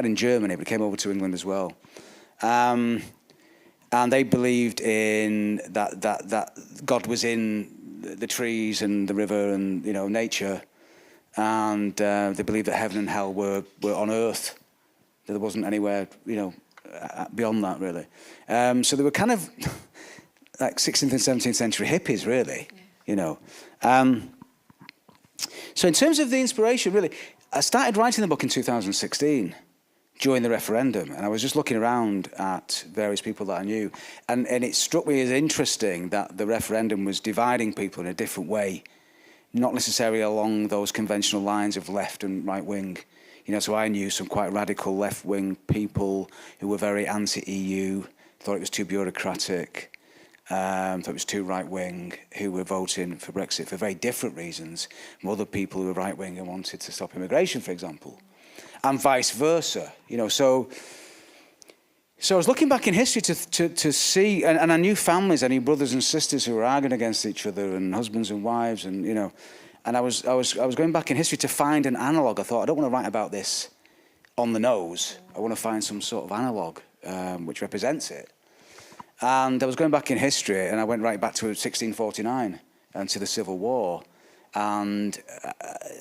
in Germany, but came over to England as well. And they believed in that God was in the trees and the river and, nature. And they believed that heaven and hell were on earth. That there wasn't anywhere, beyond that, really. So they were kind of like 16th and 17th century hippies, really, So in terms of the inspiration, really, I started writing the book in 2016. During the referendum, and I was just looking around at various people that I knew, and it struck me as interesting that the referendum was dividing people in a different way, not necessarily along those conventional lines of left and right wing. So I knew some quite radical left wing people who were very anti-EU, thought it was too bureaucratic, thought it was too right wing, who were voting for Brexit for very different reasons from other people who were right wing and wanted to stop immigration, for example. And vice versa, So I was looking back in history to see, and I knew families, I knew brothers and sisters who were arguing against each other, and husbands and wives, and and I was going back in history to find an analogue. I thought, I don't want to write about this on the nose. I want to find some sort of analogue which represents it. And I was going back in history, and I went right back to 1649 and to the Civil War. And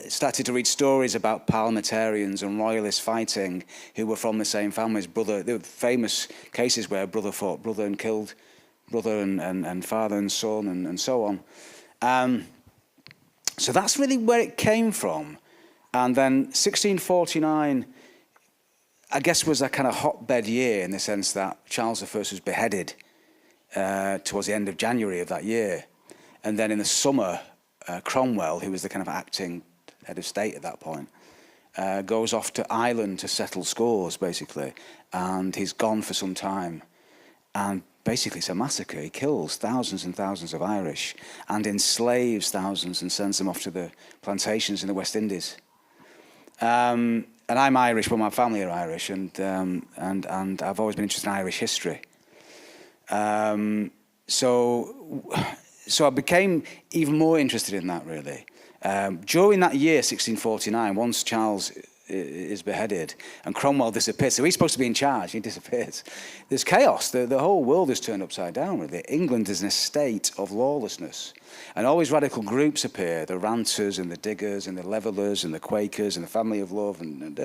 started to read stories about parliamentarians and royalists fighting who were from the same families. There were famous cases where brother fought brother and killed brother and father and son and so on. So that's really where it came from. And then 1649, I guess, was a kind of hotbed year in the sense that Charles I was beheaded towards the end of January of that year. And then in the summer, Cromwell, who was the kind of acting head of state at that point, goes off to Ireland to settle scores, basically. And he's gone for some time. And basically it's a massacre. He kills thousands and thousands of Irish and enslaves thousands and sends them off to the plantations in the West Indies. And I'm Irish, well, my family are Irish, and I've always been interested in Irish history. So I became even more interested in that, really. During that year, 1649, once Charles is beheaded and Cromwell disappears, so he's supposed to be in charge, he disappears. There's chaos. The whole world is turned upside down, really. England is in a state of lawlessness. And all these radical groups appear, the Ranters and the Diggers and the Levellers and the Quakers and the Family of Love and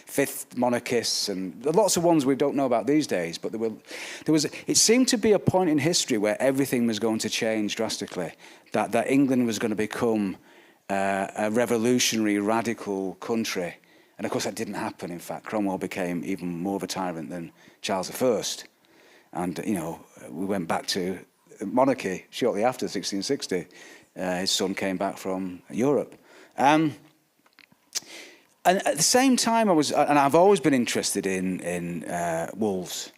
Fifth Monarchists and lots of ones we don't know about these days. But it seemed to be a point in history where everything was going to change drastically, that England was going to become a revolutionary, radical country. And of course that didn't happen. In fact, Cromwell became even more of a tyrant than Charles I. And, we went back to monarchy shortly after 1660. His son came back from Europe. And at the same time, I've always been interested in wolves.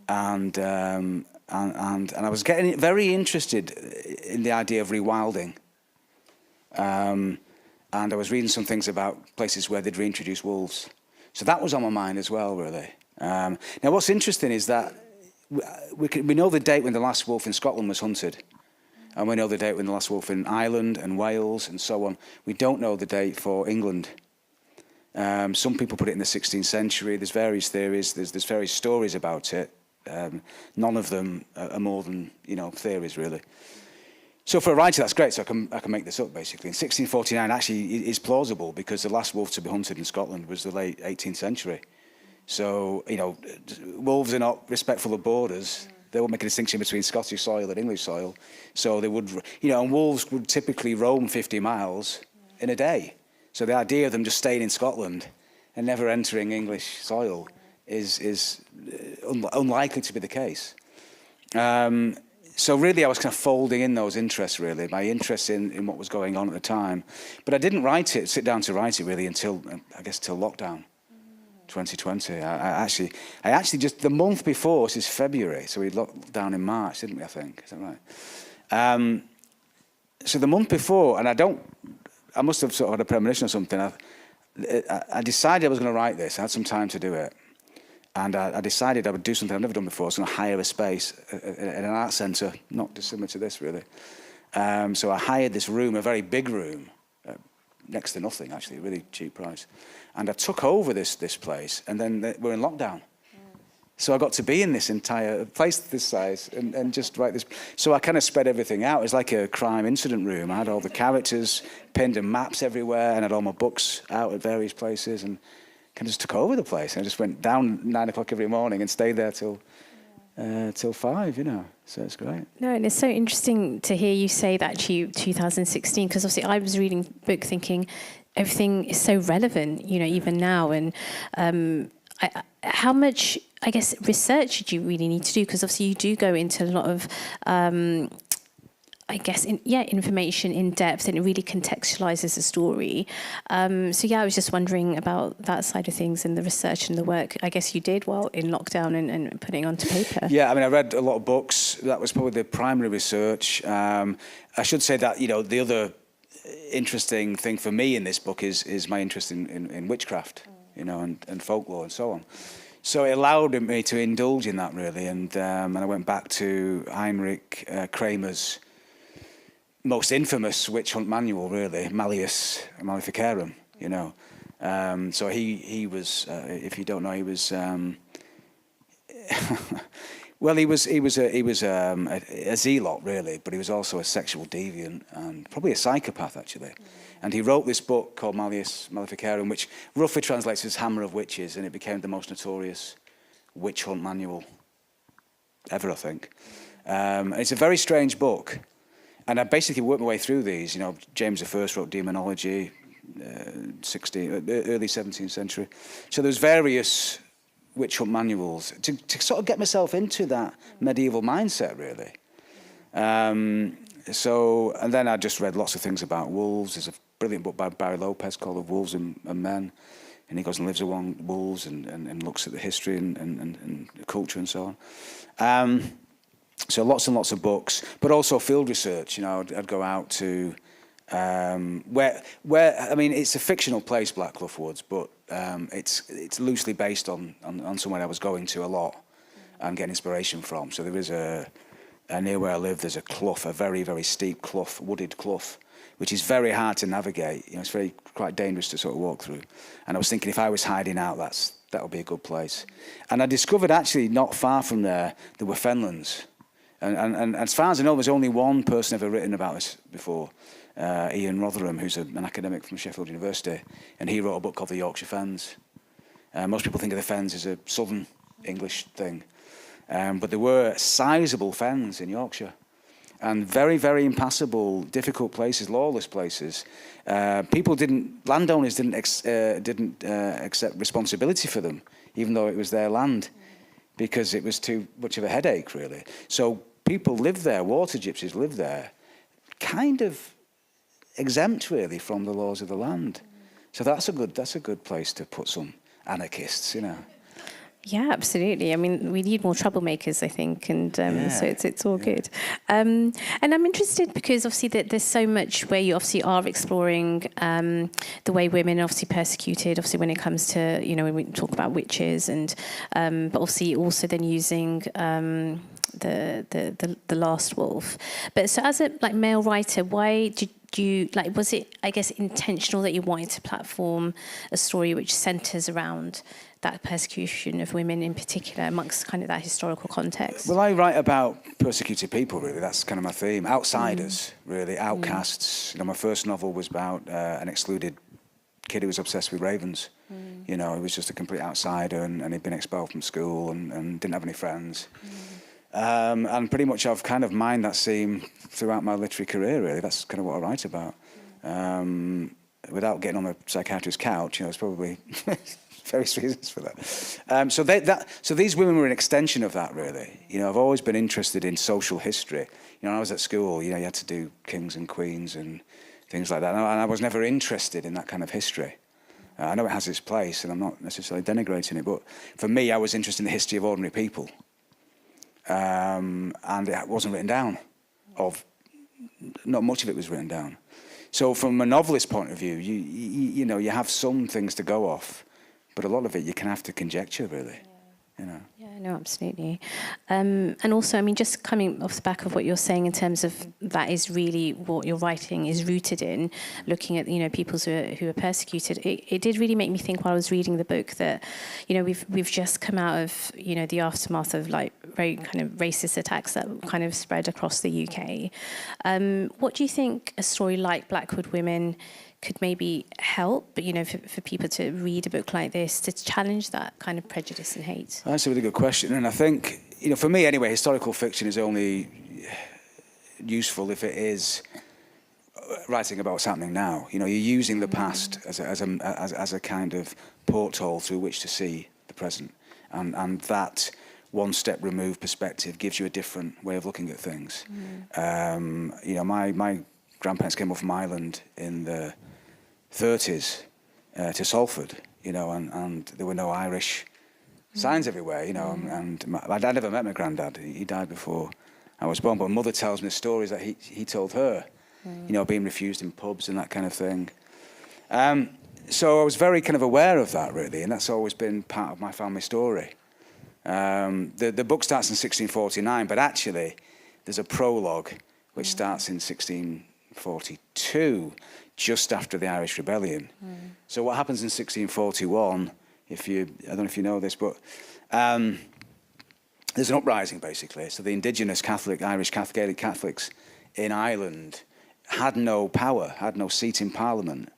And I was getting very interested in the idea of rewilding. And I was reading some things about places where they'd reintroduce wolves. So that was on my mind as well, really. Now, what's interesting is that we know the date when the last wolf in Scotland was hunted. And we know the date when the last wolf in Ireland and Wales and so on. We don't know the date for England. Some people put it in the 16th century. There's various theories. There's various stories about it. None of them are more than, theories, really. So for a writer, that's great. So I can make this up, basically. In 1649, actually, is plausible because the last wolf to be hunted in Scotland was the late 18th century. So, wolves are not respectful of borders. They won't make a distinction between Scottish soil and English soil. So they would, and wolves would typically roam 50 miles in a day. So the idea of them just staying in Scotland and never entering English soil is unlikely to be the case. So really I was kind of folding in those interests, really, my interest in what was going on at the time. But I didn't sit down to write it really until, I guess, till lockdown. 2020. I actually just the month before, this is February, so we locked down in March, didn't we? I think, is that right? So the month before, and I must have sort of had a premonition or something. I decided I was going to write this. I had some time to do it, and I decided I would do something I've never done before. I was going to hire a space in an art centre, not dissimilar to this really. So I hired this room, a very big room, next to nothing, actually, a really cheap price. And I took over this place, and then we're in lockdown. So I got to be in this entire place this size and just write this. So I kind of spread everything out. It was like a crime incident room. I had all the characters pinned and maps everywhere, and I had all my books out at various places, and kind of just took over the place. And I just went down 9 o'clock every morning and stayed there till 5, you know. So it's great. No, and it's so interesting to hear you say that to 2016, because obviously I was reading the book thinking everything is so relevant, you know, even now. And how much, I guess, research did you really need to do? Because obviously you do go into a lot of, I guess, information in depth, and it really contextualizes the story. So yeah, I was just wondering about that side of things and the research and the work, I guess, you did while in lockdown and putting it onto paper. Yeah, I mean, I read a lot of books. That was probably the primary research. I should say that, you know, the other interesting thing for me in this book is my interest in witchcraft, you know, and folklore and so on. So it allowed me to indulge in that, really. And I went back to Heinrich Kramer's most infamous witch hunt manual, really, Malleus Maleficarum, you know. So he was, if you don't know, he was, well, he was a zealot, really, but he was also a sexual deviant and probably a psychopath, actually. And he wrote this book called Malleus Maleficarum, which roughly translates as Hammer of Witches, and it became the most notorious witch hunt manual ever, I think. It's a very strange book. And I basically worked my way through these. You know, James I wrote Demonology, early 17th century. So there's various witch hunt manuals to sort of get myself into that medieval mindset, really. And then I just read lots of things about wolves. There's a brilliant book by Barry Lopez called Of Wolves and Men. And he goes and lives among wolves and looks at the history and the culture and so on. So lots and lots of books, but also field research. You know, I'd go out to where I mean, it's a fictional place, Blackclough Woods, but it's loosely based on somewhere I was going to a lot and getting inspiration from. So there is near where I live, there's a clough, a very, very steep clough, wooded clough, which is very hard to navigate. You know, it's quite dangerous to sort of walk through. And I was thinking, if I was hiding out, that would be a good place. And I discovered actually not far from there were fenlands. And as far as I know, there's only one person ever written about this before, Ian Rotherham, who's an academic from Sheffield University, and he wrote a book called The Yorkshire Fens. Most people think of the Fens as a southern English thing, but there were sizable fens in Yorkshire, and very, very impassable, difficult places, lawless places. Landowners didn't accept responsibility for them, even though it was their land, because it was too much of a headache, really. So people lived there, water gypsies lived there, kind of exempt, really, from the laws of the land. So that's a good place to put some anarchists, you know. Yeah, absolutely. I mean, we need more troublemakers, I think, and so it's all good. And I'm interested because obviously there's so much where you obviously are exploring the way women are obviously persecuted, obviously when it comes to, you know, when we talk about witches, and but obviously also then using the last wolf. But so as a male writer, why did you, was it, I guess, intentional that you wanted to platform a story which centres around that persecution of women in particular amongst kind of that historical context? Well, I write about persecuted people, really. That's kind of my theme. Outsiders, really, outcasts. You know, my first novel was about an excluded kid who was obsessed with ravens. You know, he was just a complete outsider, and he'd been expelled from school and didn't have any friends. And pretty much I've kind of mined that theme throughout my literary career, really. That's kind of what I write about. Without getting on a psychiatrist's couch, you know, it's probably various reasons for that. So these women were an extension of that, really. You know, I've always been interested in social history. You know, when I was at school, you know, you had to do kings and queens and things like that. And I was never interested in that kind of history. I know it has its place, and I'm not necessarily denigrating it, but for me, I was interested in the history of ordinary people. And it wasn't written down. Not much of it was written down. So from a novelist's point of view, you have some things to go off, but a lot of it you can have to conjecture, really. You know. Yeah, no, absolutely. And also, I mean, just coming off the back of what you're saying in terms of that is really what your writing is rooted in, looking at, people who are persecuted, it did really make me think while I was reading the book that, we've just come out of, the aftermath of like very kind of racist attacks that kind of spread across the UK. What do you think a story like Blackwood Women could maybe help, for people to read a book like this, to challenge that kind of prejudice and hate? That's a really good question. And I think, for me anyway, historical fiction is only useful if it is writing about what's happening now. You're using the past as a kind of porthole through which to see the present. And that one step removed perspective gives you a different way of looking at things. My grandparents came up from Ireland in the 30s to Salford, and there were no Irish signs everywhere, and I never met my granddad. He died before I was born, but my mother tells me the stories that he told her, being refused in pubs and that kind of thing. So I was very kind of aware of that, really, and that's always been part of my family story. The book starts in 1649, but actually there's a prologue which starts in 1642, just after the Irish Rebellion. So what happens in 1641, I don't know if you know this, but there's an uprising, basically. So the indigenous Irish Gaelic Catholics in Ireland had no power, had no seat in Parliament,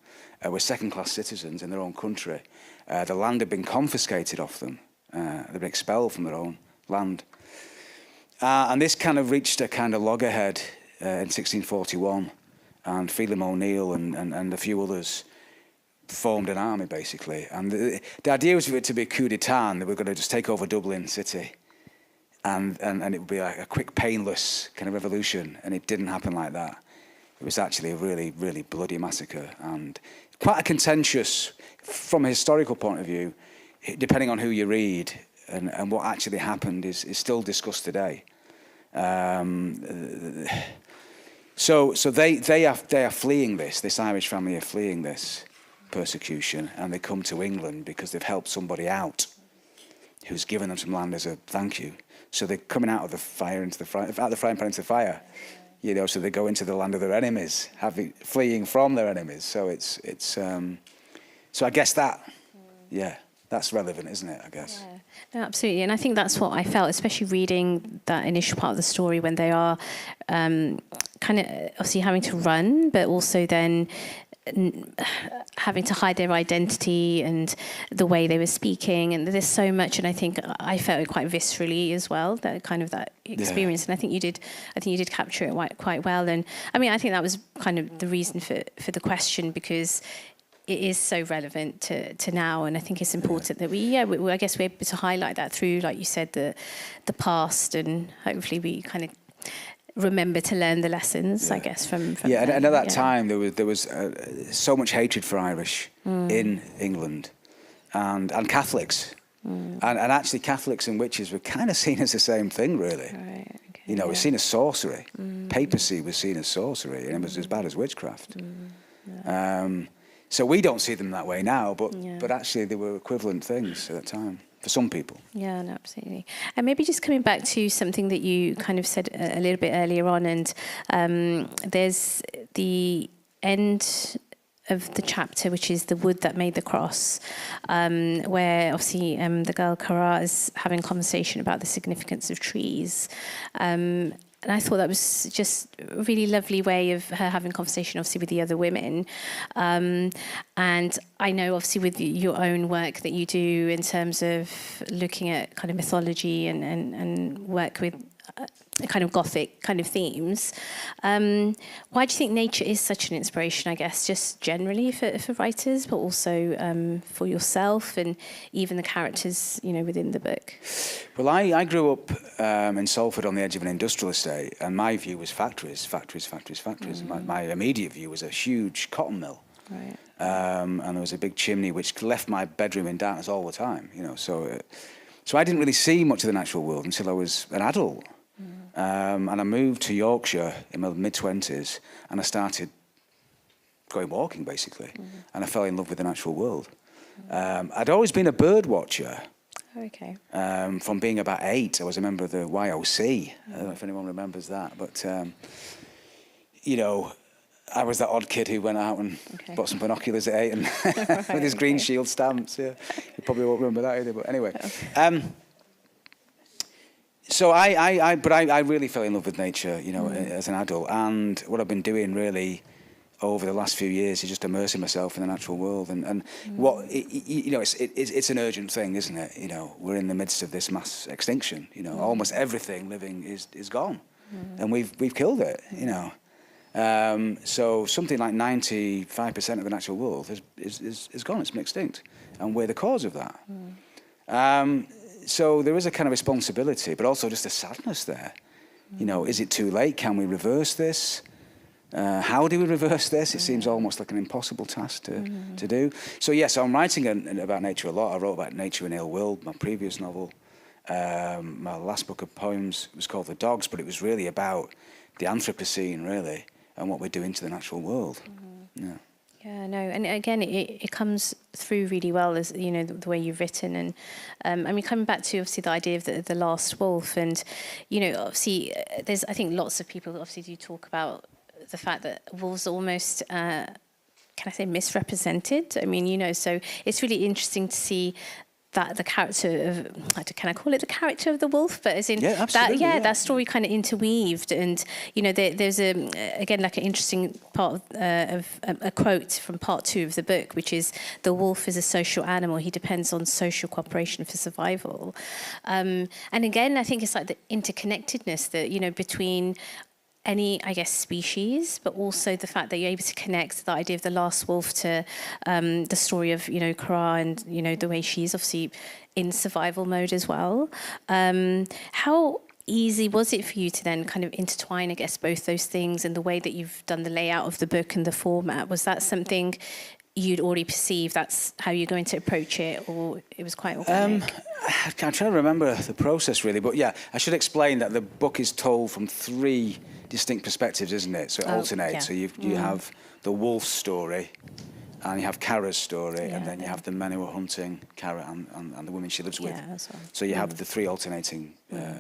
were second-class citizens in their own country. The land had been confiscated off them. They'd been expelled from their own land. And this kind of reached a kind of loggerhead in 1641. And Phelim O'Neill and a few others formed an army, basically. And the idea was for it to be a coup d'etat, and they were going to just take over Dublin city. And it would be like a quick, painless kind of revolution. And it didn't happen like that. It was actually a really, really bloody massacre. And quite a contentious, from a historical point of view, depending on who you read, and what actually happened is still discussed today. So they are fleeing this Irish family are fleeing this persecution, and they come to England because they've helped somebody out who's given them some land as a thank you. So they're coming out of the fire out of the frying pan into the fire, so they go into the land of their enemies, fleeing from their enemies. So it's so I guess that, that's relevant, isn't it, I guess? Yeah. No, absolutely. And I think that's what I felt, especially reading that initial part of the story when they are kind of obviously having to run, but also then having to hide their identity and the way they were speaking. And there's so much, and I think I felt it quite viscerally as well, that kind of that experience. And I think you did capture it quite well. And I mean, I think that was kind of the reason for the question, because it is so relevant to now, and I think it's important that I guess we're able to highlight that through, like you said, the past, and hopefully we kind of remember to learn the lessons, I guess, from and at that time there was so much hatred for Irish in England, and Catholics, and actually Catholics and witches were kind of seen as the same thing, really. Right. Okay. It was seen as sorcery. Papacy was seen as sorcery, and it was as bad as witchcraft. So we don't see them that way now, but actually they were equivalent things at that time for some people. Yeah, no, absolutely. And maybe just coming back to something that you kind of said a little bit earlier on, and there's the end of the chapter, which is the wood that made the cross, where obviously the girl Cara is having a conversation about the significance of trees. And I thought that was just a really lovely way of her having a conversation, obviously, with the other women. And I know, obviously, with your own work that you do in terms of looking at kind of mythology and work with kind of Gothic kind of themes. Why do you think nature is such an inspiration, I guess, just generally for writers, but also for yourself and even the characters, within the book? Well, I grew up in Salford on the edge of an industrial estate, and my view was factories. My immediate view was a huge cotton mill. Right. And there was a big chimney which left my bedroom in darkness all the time, So I didn't really see much of the natural world until I was an adult. And I moved to Yorkshire in my mid-20s, and I started going walking, basically. And I fell in love with the natural world. I'd always been a bird watcher. Okay. From being about 8, I was a member of the YOC. I don't know if anyone remembers that, but you know, I was that odd kid who went out and bought some binoculars at 8 and with his green shield stamps. Yeah, you probably won't remember that either. But anyway, so I really fell in love with nature, you know, as an adult, and what I've been doing really over the last few years is just immersing myself in the natural world, and what you know, it's an urgent thing, isn't it? You know, we're in the midst of this mass extinction. You know, almost everything living is gone, and we've killed it. You know. So something like 95% of the natural world is gone, it's been extinct, and we're the cause of that. So there is a kind of responsibility, but also just a sadness there. You know, is it too late? Can we reverse this? How do we reverse this? It seems almost like an impossible task to do. So yes, I'm writing about nature a lot. I wrote about nature in Ill Will, my previous novel. My last book of poems was called The Dogs, but it was really about the Anthropocene, really, and what we're doing to the natural world. Yeah. Yeah, no, and again, it comes through really well, as you know, the way you've written, and I mean, coming back to obviously the idea of the last wolf, and you know, obviously, there's, I think, lots of people obviously do talk about the fact that wolves are almost, can I say, misrepresented? I mean, you know, so it's really interesting to see that the character of, can I call it the character of the wolf? But as in that story kind of interweaved, and you know, there's again like an interesting part of a quote from part 2 of the book, which is, "The wolf is a social animal. He depends on social cooperation for survival." And again, I think it's like the interconnectedness that, you know, between any, I guess, species, but also the fact that you're able to connect the idea of the last wolf to the story of, you know, Kara, and, you know, the way she's obviously in survival mode as well. How easy was it for you to then kind of intertwine, I guess, both those things, and the way that you've done the layout of the book and the format? Was that something you'd already perceived that's how you're going to approach it, or it was quite organic? I'm trying to remember the process, really, but yeah, I should explain that the book is told from 3 distinct perspectives, isn't it? So it alternates. Yeah. So you have the wolf story, and you have Kara's story, and then you have the men who are hunting Kara and the women she lives with. Well. So you have the 3 alternating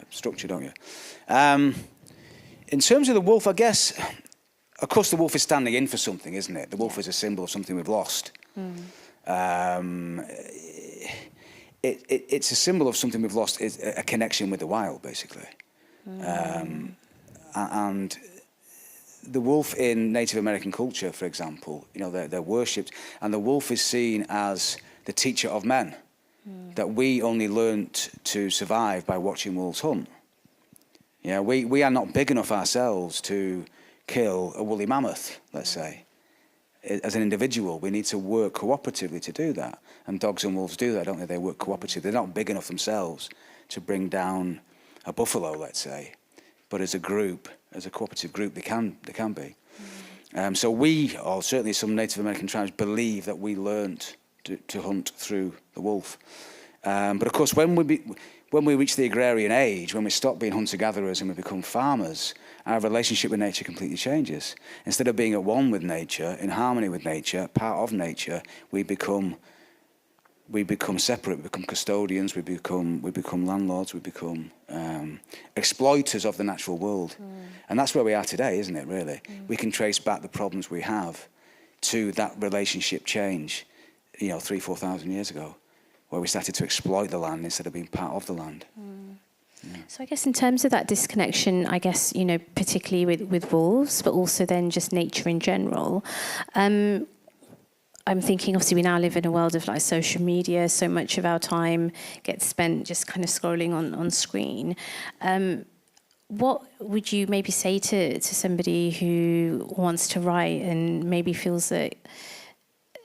structure, don't you? In terms of the wolf, I guess, of course, the wolf is standing in for something, isn't it? The wolf is a symbol of something we've lost. It's a symbol of something we've lost, is a connection with the wild, basically. And the wolf in Native American culture, for example, you know, they're worshipped, and the wolf is seen as the teacher of men, that we only learnt to survive by watching wolves hunt. Yeah, we are not big enough ourselves to kill a woolly mammoth, let's say. As an individual, we need to work cooperatively to do that. And dogs and wolves do that, don't they? They work cooperatively. They're not big enough themselves to bring down a buffalo, let's say. But as a group, as a cooperative group, they can be. So we, or certainly some Native American tribes, believe that we learnt to hunt through the wolf. But of course, when we reach the agrarian age, when we stop being hunter-gatherers and we become farmers, our relationship with nature completely changes. Instead of being at one with nature, in harmony with nature, part of nature, we become separate. We become custodians. We become landlords. We become exploiters of the natural world, and that's where we are today, isn't it? Really, we can trace back the problems we have to that relationship change, you know, 3,000-4,000 years ago, where we started to exploit the land instead of being part of the land. Yeah. So I guess in terms of that disconnection, I guess, you know, particularly with wolves, but also then just nature in general. I'm thinking, obviously, we now live in a world of like social media. So much of our time gets spent just kind of scrolling on screen. What would you maybe say to somebody who wants to write and maybe feels that,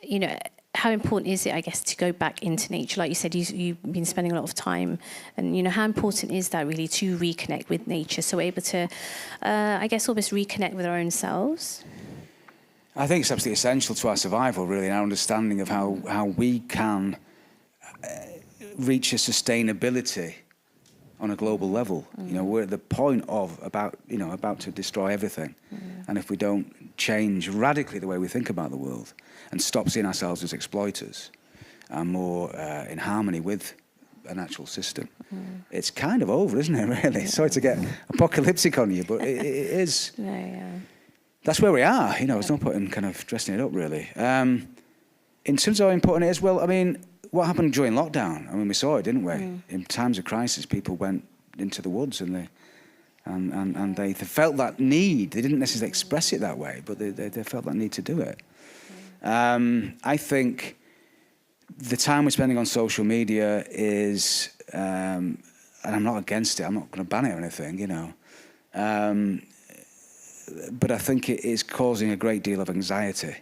you know, how important is it, I guess, to go back into nature? Like you said, you've been spending a lot of time, and, you know, how important is that really to reconnect with nature, so we're able to, I guess, almost reconnect with our own selves? I think it's absolutely essential to our survival, really, and our understanding of how we can reach a sustainability on a global level. You know, we're at the point of about to destroy everything, and if we don't change radically the way we think about the world and stop seeing ourselves as exploiters and more in harmony with an actual system, it's kind of over, isn't it, really? Sorry to get apocalyptic on you, but it is. No, yeah. That's where we are, there's no point in kind of dressing it up, really. In terms of how important it is, well, I mean, what happened during lockdown? I mean, we saw it, didn't we? In times of crisis, people went into the woods and they felt that need. They didn't necessarily express it that way, but they felt that need to do it. I think the time we're spending on social media is, and I'm not against it, I'm not going to ban it or anything, but I think it is causing a great deal of anxiety,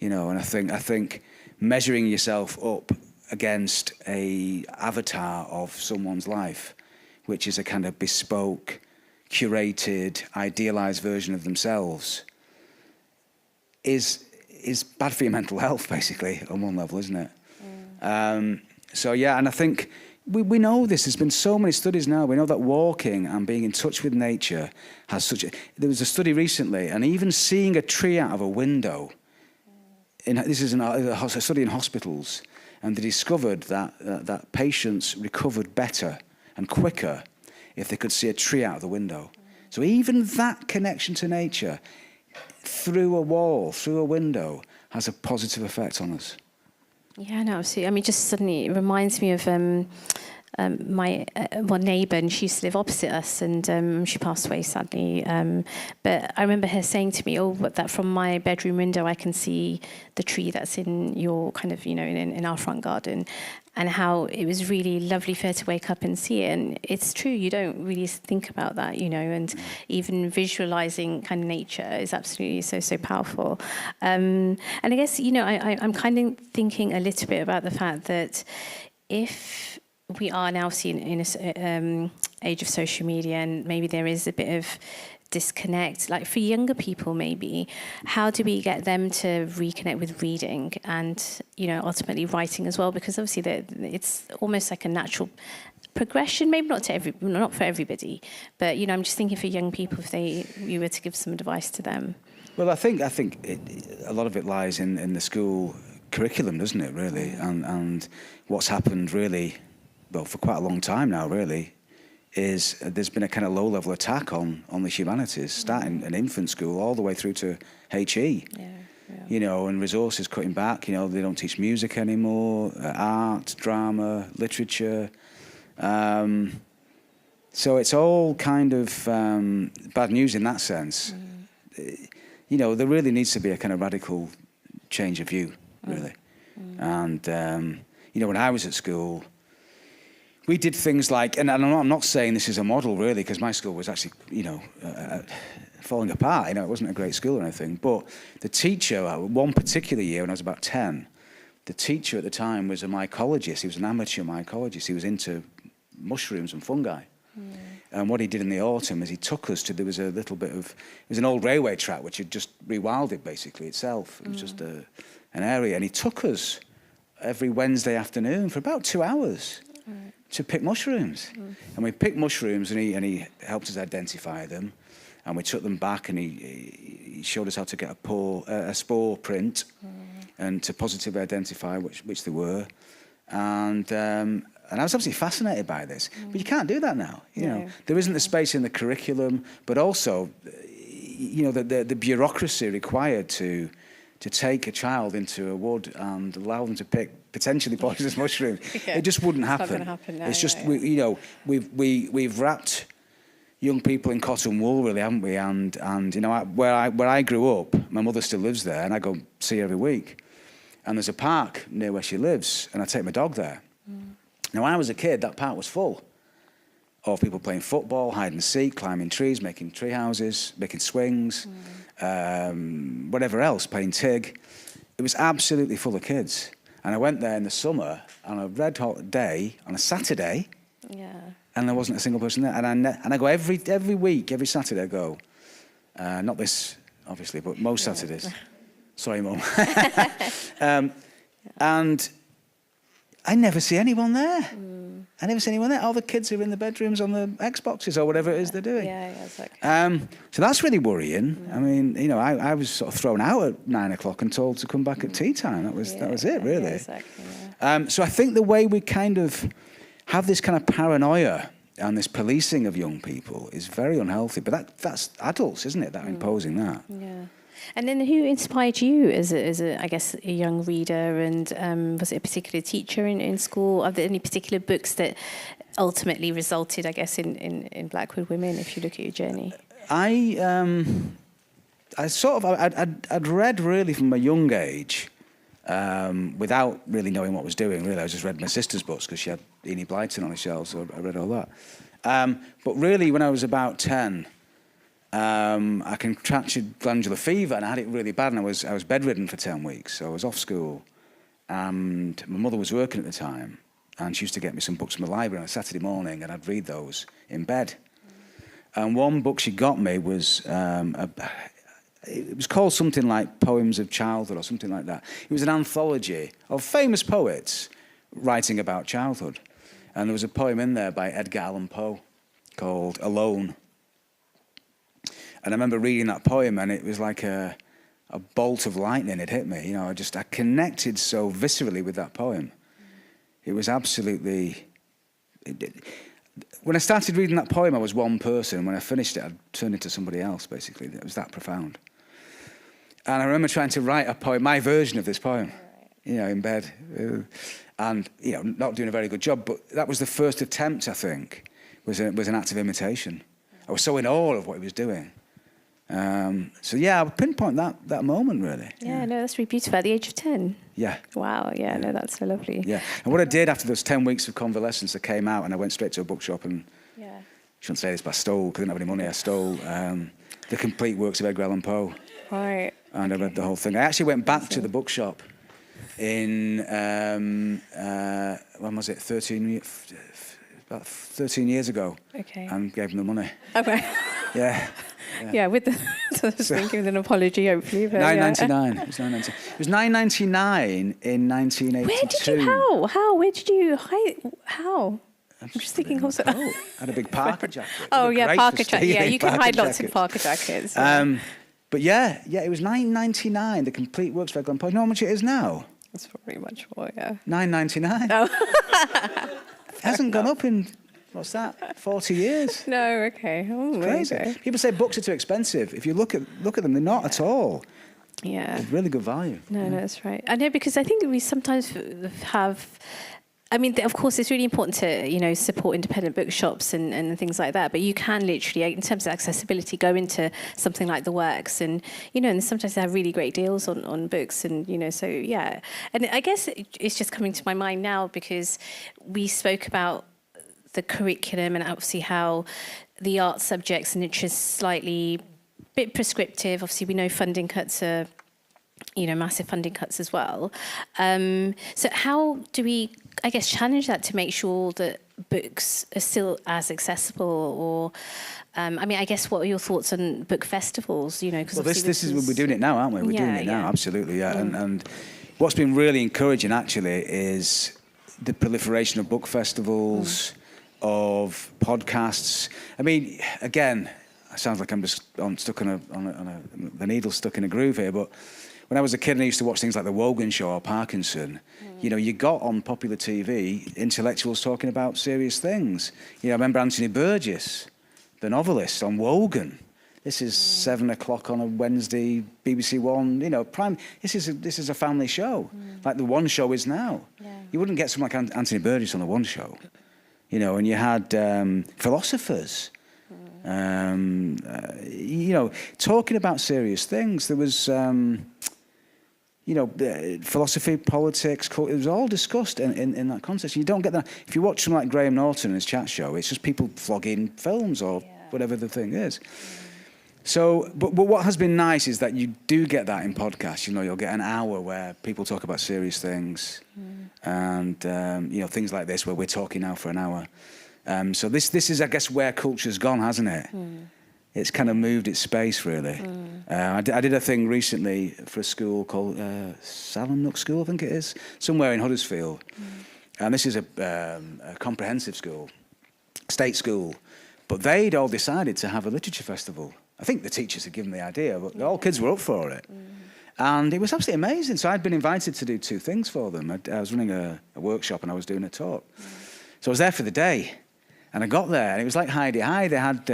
and I think measuring yourself up against a avatar of someone's life, which is a kind of bespoke, curated, idealized version of themselves, is bad for your mental health, basically, on one level, isn't it? So yeah, and I think we know this. There's been so many studies now. We know that walking and being in touch with nature has there was a study recently, and even seeing a tree out of a window, this is a study in hospitals, and they discovered that patients recovered better and quicker if they could see a tree out of the window. So even that connection to nature, through a wall, through a window, has a positive effect on us. Yeah, no, absolutely. I mean, just suddenly it reminds me of my one neighbour, and she used to live opposite us, and she passed away sadly. But I remember her saying to me, that from my bedroom window I can see the tree that's in your kind of, in our front garden. And how it was really lovely for her to wake up and see it. And it's true, you don't really think about that, and even visualizing kind of nature is absolutely so powerful. And I guess, I'm kind of thinking a little bit about the fact that if we are now seeing in a age of social media, and maybe there is a bit of disconnect, like for younger people maybe, how do we get them to reconnect with reading and ultimately writing as well? Because obviously it's almost like a natural progression, maybe not for everybody, but I'm just thinking for young people, if you were to give some advice to them. Well, I think a lot of it lies in the school curriculum, doesn't it, really? And what's happened really, well, for quite a long time now, really, is there's been a kind of low-level attack on the humanities, starting in infant school all the way through to HE. And resources cutting back. They don't teach music anymore, art, drama, literature. So it's all kind of bad news in that sense. There really needs to be a kind of radical change of view, really. And, when I was at school, we did things like, and I'm not saying this is a model really, because my school was actually, falling apart. It wasn't a great school or anything. But the teacher, one particular year when I was about 10, the teacher at the time was a mycologist. He was an amateur mycologist. He was into mushrooms and fungi. And what he did in the autumn is he took us to, there was a little bit of, it was an old railway track which had just rewilded basically itself. It was just an area. And he took us every Wednesday afternoon for about 2 hours. To pick mushrooms. And we picked mushrooms, and he helped us identify them, and we took them back, and he showed us how to get a spore print and to positively identify which they were. And I was absolutely fascinated by this. But you can't do that now. There isn't the space in the curriculum, but also the bureaucracy required to take a child into a wood and allow them to pick potentially poisonous mushrooms. It just wouldn't happen. It's not going to happen now. It's just, we've wrapped young people in cotton wool, really, haven't we? And where I grew up, my mother still lives there, and I go see her every week. And there's a park near where she lives, and I take my dog there. Now, when I was a kid, that park was full of people playing football, hide and seek, climbing trees, making tree houses, making swings, whatever else, playing tig. It was absolutely full of kids. And I went there in the summer on a red hot day, on a Saturday, and there wasn't a single person there. And I go every week, every Saturday I go. Not this, obviously, but most Saturdays. Sorry, Mum. And I never see anyone there. I never see anyone there. All the kids are in the bedrooms on the Xboxes or whatever it is they're doing. Yeah, exactly. So that's really worrying. I mean, I was sort of thrown out at 9 o'clock and told to come back at tea time. That was it, really. Yeah, exactly. Yeah. So I think the way we kind of have this kind of paranoia and this policing of young people is very unhealthy. But that's adults, isn't it, that are imposing that? Yeah. And then who inspired you as a I guess, a young reader? And was it a particular teacher in school? Are there any particular books that ultimately resulted, I guess, in Blackwood Women, if you look at your journey? I'd read really from a young age, without really knowing what I was doing, really. I just read my sister's books because she had Enid Blyton on the shelf, so I read all that. But really, when I was about 10, I contracted glandular fever, and I had it really bad, and I was bedridden for 10 weeks, so I was off school. And my mother was working at the time, and she used to get me some books from the library on a Saturday morning, and I'd read those in bed. And one book she got me was, it was called something like Poems of Childhood or something like that. It was an anthology of famous poets writing about childhood. And there was a poem in there by Edgar Allan Poe called Alone. And I remember reading that poem, and it was like a bolt of lightning had hit me. You know, I connected so viscerally with that poem. It was absolutely... When I started reading that poem, I was one person. When I finished it, I'd turned into somebody else, basically. It was that profound. And I remember trying to write a poem, my version of this poem, you know, in bed. And, you know, not doing a very good job. But that was the first attempt, I think, was an act of imitation. I was so in awe of what he was doing. So, yeah, I would pinpoint that moment, really. Yeah, no, that's really beautiful. At the age of 10? Yeah. Wow, yeah, no, that's so lovely. Yeah. And what I did after those 10 weeks of convalescence, I came out and I went straight to a bookshop and, I shouldn't say this, but I stole, because I didn't have any money, I stole the complete works of Edgar Allan Poe. Right. And I read the whole thing. I actually went back to the bookshop in, when was it, about 13 years ago. Okay. And gave them the money. Okay. Yeah. Yeah, with the, so I was thinking with an apology, hopefully. But $9.99. It was $9.99. It was $9.99 in 1982. Where did you hide? How? I'm just thinking also. I had a big Parker jacket. Oh, yeah, Parker jacket. Yeah, you can hide lots of Parker jackets. But yeah, it was $9.99, the complete works of Edgar Allan Poe. You know how much it is now? It's probably much more, yeah. $9.99. Oh. It hasn't gone up in, what's that, 40 years? No, okay. Oh, it's crazy. Okay. People say books are too expensive. If you look at them, they're not at all. Yeah. They're really good value. No, that's right. I know, because I think we sometimes have... I mean, of course, it's really important to, you know, support independent bookshops and things like that. But you can literally, in terms of accessibility, go into something like The Works, and you know, and sometimes they have really great deals on books, and you know, so yeah. And I guess it's just coming to my mind now because we spoke about the curriculum and obviously how the art subjects and interests slightly bit prescriptive. Obviously, we know funding cuts are, you know, massive funding cuts as well. So how do we, I guess, challenge that to make sure that books are still as accessible? Or, I mean, I guess, what are your thoughts on book festivals? You know, 'cause well, this is we're doing it now, aren't we? We're doing it now, absolutely, yeah. Mm. And what's been really encouraging, actually, is the proliferation of book festivals, of podcasts. I mean, again, it sounds like I'm just stuck on the needle stuck in a groove here, but when I was a kid and I used to watch things like The Wogan Show or Parkinson, you know, you got on popular TV intellectuals talking about serious things. You know, I remember Anthony Burgess, the novelist, on Wogan. This is 7 o'clock on a Wednesday, BBC One, you know, prime. This is a family show, like The One Show is now. Yeah. You wouldn't get someone like Anthony Burgess on The One Show, you know, and you had philosophers, you know, talking about serious things. There was... you know, philosophy, politics, it was all discussed in that context. You don't get that. If you watch someone like Graham Norton and his chat show, it's just people vlogging films or whatever the thing is. So, but what has been nice is that you do get that in podcasts. You know, you'll get an hour where people talk about serious things, and you know, things like this where we're talking now for an hour. So this is, I guess, where culture's gone, hasn't it? It's kind of moved its space, really. I did a thing recently for a school called Salem School, I think it is, somewhere in Huddersfield. And this is a comprehensive school, state school. But they'd all decided to have a literature festival. I think the teachers had given the idea, but all kids were up for it. And it was absolutely amazing. So I'd been invited to do 2 things for them. I was running a workshop and I was doing a talk. So I was there for the day, and I got there, and it was like Heidi High. They had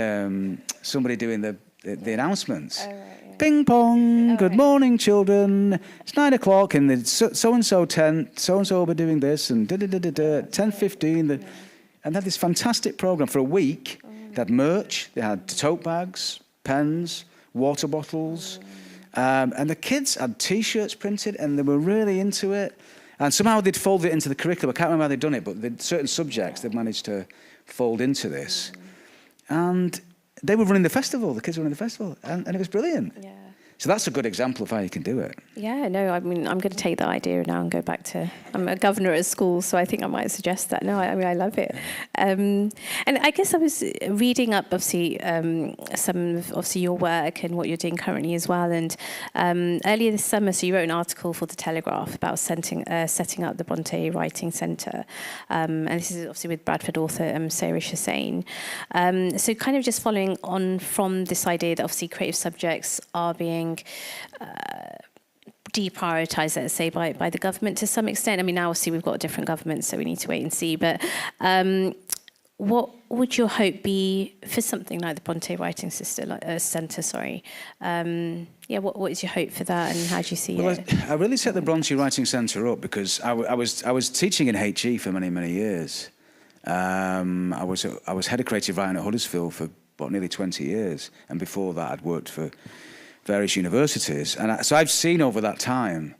somebody doing the announcements. Oh, right, yeah. Ping pong, Oh, good right. morning, children. It's 9 o'clock in the so-and-so tent. So-and-so will be doing this, and 10:15. And they had this fantastic program for a week. They had merch, they had tote bags, pens, water bottles. And the kids had T-shirts printed, and they were really into it. And somehow they'd folded it into the curriculum. I can't remember how they'd done it, but certain subjects they'd managed to fold into this. And they were running the festival, the kids were running the festival, and it was brilliant. Yeah. So that's a good example of how you can do it. Yeah, no, I mean, I'm going to take that idea now and go back to, I'm a governor at school, so I think I might suggest that. No, I mean, I love it. And I guess I was reading up, obviously, some of obviously your work and what you're doing currently as well. And earlier this summer, so you wrote an article for The Telegraph about setting up the Bronte Writing Centre. And this is obviously with Bradford author Sarah Hussain. So kind of just following on from this idea that obviously creative subjects are being deprioritised, let's say, by the government to some extent. I mean, now obviously we've got different governments, so we need to wait and see. But what would your hope be for something like the Bronte Writing Centre? What is your hope for that, and how do you see it? I really set the Bronte Writing Centre up because I was teaching in HE for many years. I was head of creative writing at Huddersfield for nearly 20 years, and before that I'd worked for various universities, and so I've seen over that time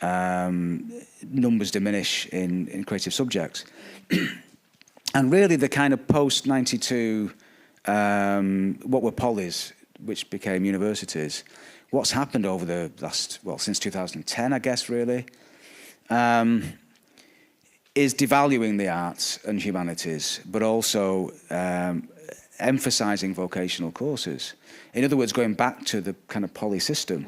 numbers diminish in creative subjects. And really the kind of post-92, what were polys, which became universities, what's happened over the last, since 2010, I guess, really, is devaluing the arts and humanities, but also emphasising vocational courses. In other words, going back to the kind of poly system.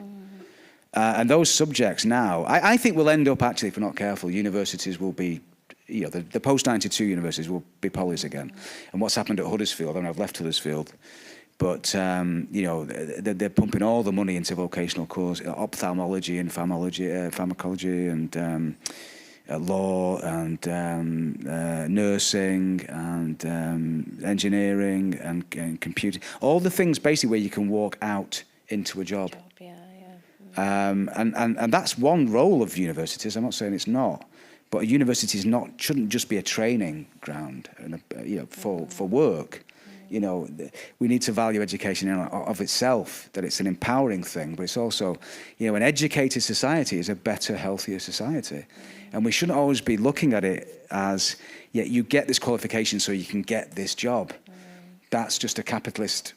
And those subjects now, I think we'll end up, actually, if we're not careful, universities will be, the post-92 universities will be polys again. And what's happened at Huddersfield, I mean, I've left Huddersfield, but, they're pumping all the money into vocational courses, ophthalmology and pharmacology and law and nursing and engineering and computing, all the things basically where you can walk out into a job. And that's one role of universities. I'm not saying it's not, but a university shouldn't just be a training ground and for work. We need to value education in of itself, that it's an empowering thing, but it's also, an educated society is a better, healthier society. And we shouldn't always be looking at it as, you get this qualification so you can get this job. That's just a capitalist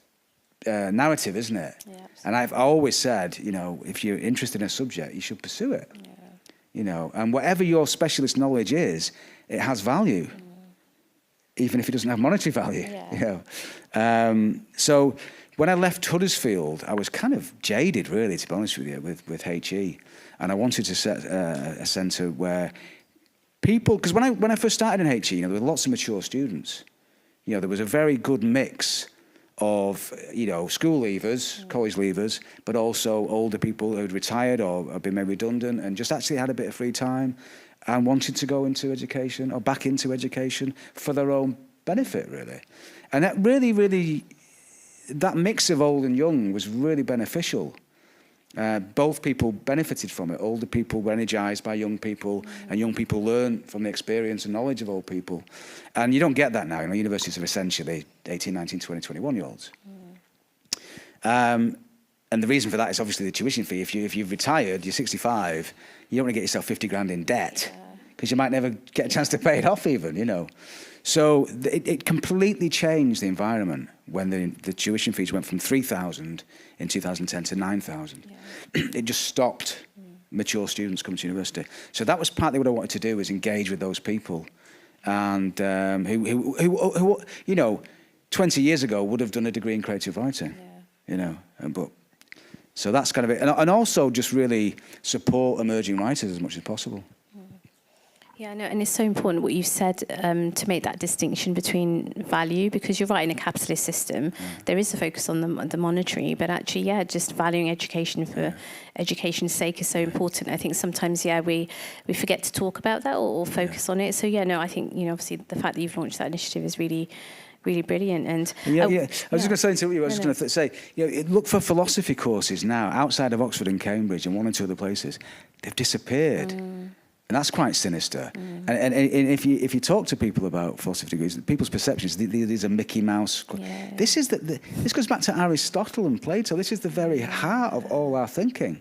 narrative, isn't it? Yeah, and I've always said, if you're interested in a subject, you should pursue it. And whatever your specialist knowledge is, it has value. Even if it doesn't have monetary value. So when I left Huddersfield, I was kind of jaded, really, to be honest with you, with HE. And I wanted to set a centre where people, because when I first started in HE, there were lots of mature students. There was a very good mix of, school leavers, college leavers, but also older people who had retired or had been made redundant and just actually had a bit of free time and wanted to go into education or back into education for their own benefit, really. And that really, that mix of old and young was really beneficial. Both people benefited from it. Older people were energised by young people, and young people learned from the experience and knowledge of old people. And you don't get that now. Universities are essentially 18, 19, 20, 21-year-olds. And the reason for that is obviously the tuition fee. If you've retired, you're 65, you don't want to get yourself 50 grand in debt because you might never get a chance to pay it off even, So it completely changed the environment when the tuition fees went from 3,000 in 2010 to 9,000. It just stopped mature students coming to university. So that was partly what I wanted to do, was engage with those people and who 20 years ago would have done a degree in creative writing, but so that's kind of it. And also just really support emerging writers as much as possible. Yeah, no, and it's so important what you said to make that distinction between value, because you're right, in a capitalist system, there is a focus on the monetary, but actually, just valuing education for education's sake is so important. I think sometimes, we forget to talk about that or focus on it. So, I think, obviously the fact that you've launched that initiative is really brilliant. And I was just going to say to you, I was just going to say, look for philosophy courses now outside of Oxford and Cambridge and one or two other places. They've disappeared. And that's quite sinister. And if you talk to people about philosophy degrees, people's perceptions, these are Mickey Mouse. This goes back to Aristotle and Plato. This is the very heart of all our thinking.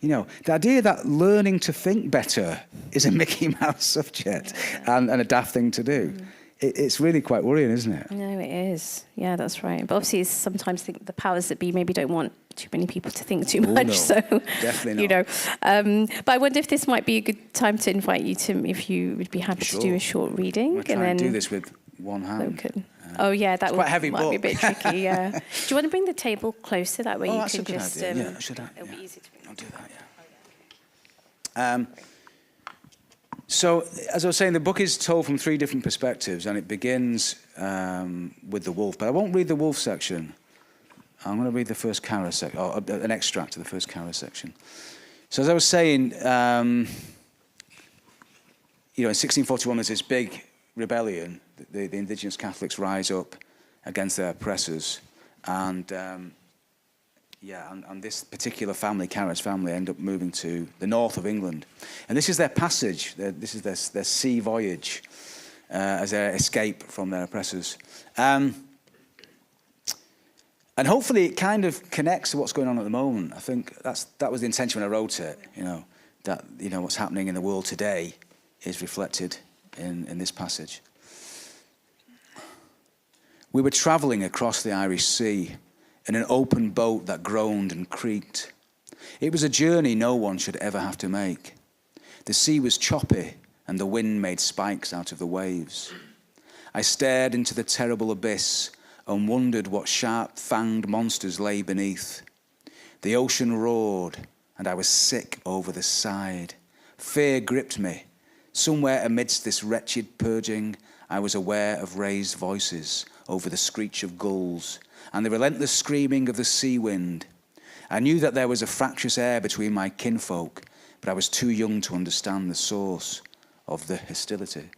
The idea that learning to think better is a Mickey Mouse subject and a daft thing to do. It's really quite worrying, isn't it? No, it is. Yeah, that's right. But obviously, sometimes the powers that be maybe don't want too many people to think too much. No, so definitely not. But I wonder if this might be a good time to invite you to, if you would be happy to do a short reading. I'm try and do this with one hand. That quite heavy might be a bit tricky. Yeah. Do you want to bring the table closer? That way you that's can a good just. Idea. Should I? It'll be easy to bring. I'll do that. So, as I was saying, the book is told from three different perspectives, and it begins with the wolf. But I won't read the wolf section. I'm going to read the first Cara section, or an extract of the first Cara section. So, as I was saying, in 1641, there's this big rebellion. The indigenous Catholics rise up against their oppressors, and this particular family, Cara's family, end up moving to the north of England. And this is their passage, this is their sea voyage as their escape from their oppressors. And hopefully it kind of connects to what's going on at the moment. I think that was the intention when I wrote it, that what's happening in the world today is reflected in this passage. We were travelling across the Irish Sea in an open boat that groaned and creaked. It was a journey no one should ever have to make. The sea was choppy, and the wind made spikes out of the waves. I stared into the terrible abyss and wondered what sharp-fanged monsters lay beneath. The ocean roared, and I was sick over the side. Fear gripped me. Somewhere amidst this wretched purging, I was aware of raised voices over the screech of gulls and the relentless screaming of the sea wind. I knew that there was a fractious air between my kinfolk, but I was too young to understand the source of the hostility.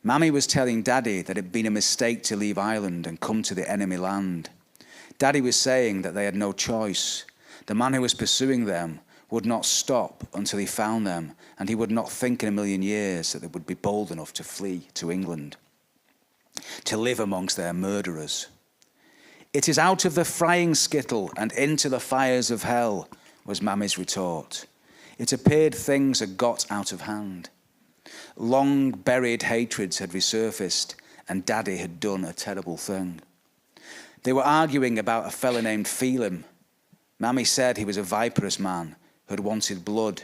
Mammy was telling Daddy that it had been a mistake to leave Ireland and come to the enemy land. Daddy was saying that they had no choice. The man who was pursuing them would not stop until he found them, and he would not think in a million years that they would be bold enough to flee to England, to live amongst their murderers. It is out of the frying skittle and into the fires of hell, was Mammy's retort. It appeared things had got out of hand. Long buried hatreds had resurfaced, and Daddy had done a terrible thing. They were arguing about a fella named Phelim. Mammy said he was a viperous man who had wanted blood.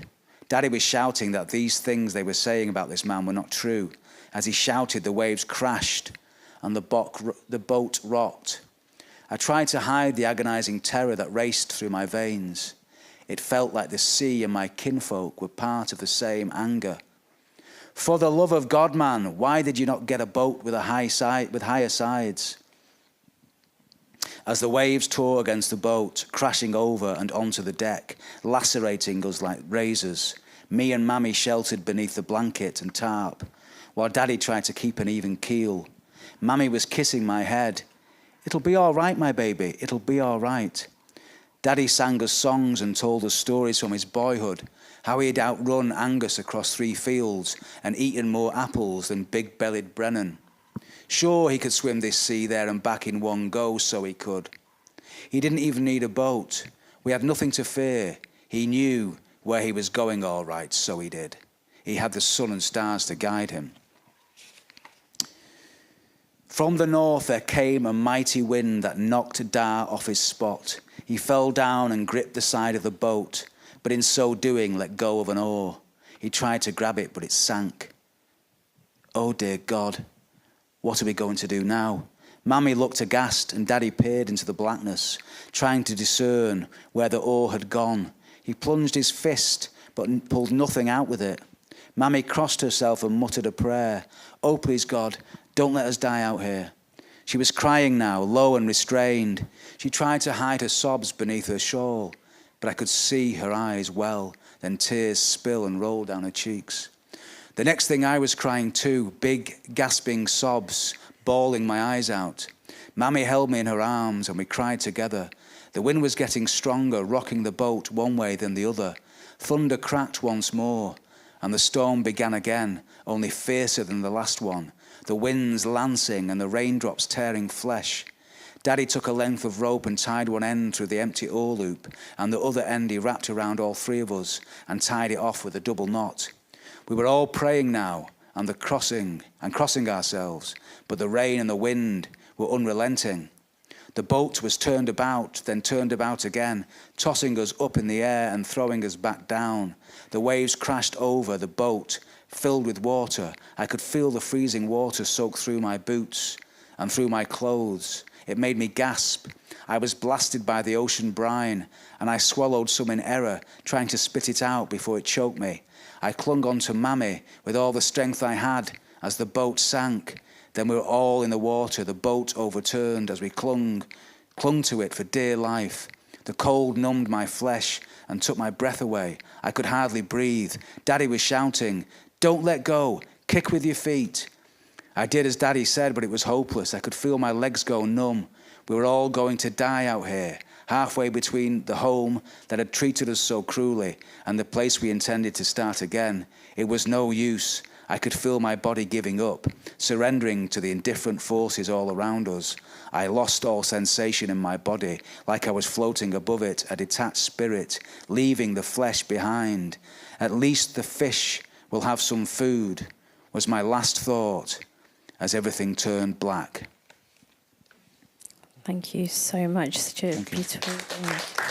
Daddy was shouting that these things they were saying about this man were not true. As he shouted, the waves crashed and the boat rocked. I tried to hide the agonizing terror that raced through my veins. It felt like the sea and my kinfolk were part of the same anger. For the love of God, man, why did you not get a boat with higher sides? As the waves tore against the boat, crashing over and onto the deck, lacerating us like razors, me and Mammy sheltered beneath the blanket and tarp, while Daddy tried to keep an even keel. Mammy was kissing my head. It'll be all right, my baby, it'll be all right. Daddy sang us songs and told us stories from his boyhood, how he had outrun Angus across 3 fields and eaten more apples than big-bellied Brennan. Sure, he could swim this sea there and back in one go, so he could. He didn't even need a boat. We had nothing to fear. He knew where he was going all right, so he did. He had the sun and stars to guide him. From the north there came a mighty wind that knocked Dar off his spot. He fell down and gripped the side of the boat, but in so doing let go of an oar. He tried to grab it, but it sank. Oh dear God, what are we going to do now? Mammy looked aghast and Daddy peered into the blackness, trying to discern where the oar had gone. He plunged his fist, but pulled nothing out with it. Mammy crossed herself and muttered a prayer. Oh, please, God, don't let us die out here. She was crying now, low and restrained. She tried to hide her sobs beneath her shawl, but I could see her eyes well, then tears spill and roll down her cheeks. The next thing I was crying too, big, gasping sobs, bawling my eyes out. Mammy held me in her arms and we cried together. The wind was getting stronger, rocking the boat one way then the other. Thunder cracked once more, and the storm began again, only fiercer than the last one. The winds lancing and the raindrops tearing flesh. Daddy took a length of rope and tied one end through the empty oar loop, and the other end he wrapped around all three of us and tied it off with a double knot. We were all praying now, and crossing ourselves, but the rain and the wind were unrelenting. The boat was turned about, then turned about again, tossing us up in the air and throwing us back down. The waves crashed over the boat, filled with water. I could feel the freezing water soak through my boots and through my clothes. It made me gasp. I was blasted by the ocean brine, and I swallowed some in error, trying to spit it out before it choked me. I clung on to Mammy with all the strength I had as the boat sank. Then we were all in the water. The boat overturned as we clung to it for dear life. The cold numbed my flesh and took my breath away. I could hardly breathe. Daddy was shouting, "Don't let go. Kick with your feet." I did as Daddy said, but it was hopeless. I could feel my legs go numb. We were all going to die out here, halfway between the home that had treated us so cruelly and the place we intended to start again. It was no use. I could feel my body giving up, surrendering to the indifferent forces all around us. I lost all sensation in my body, like I was floating above it, a detached spirit, leaving the flesh behind. At least the fish will have some food, was my last thought as everything turned black. Thank you so much. Such a beautiful thing.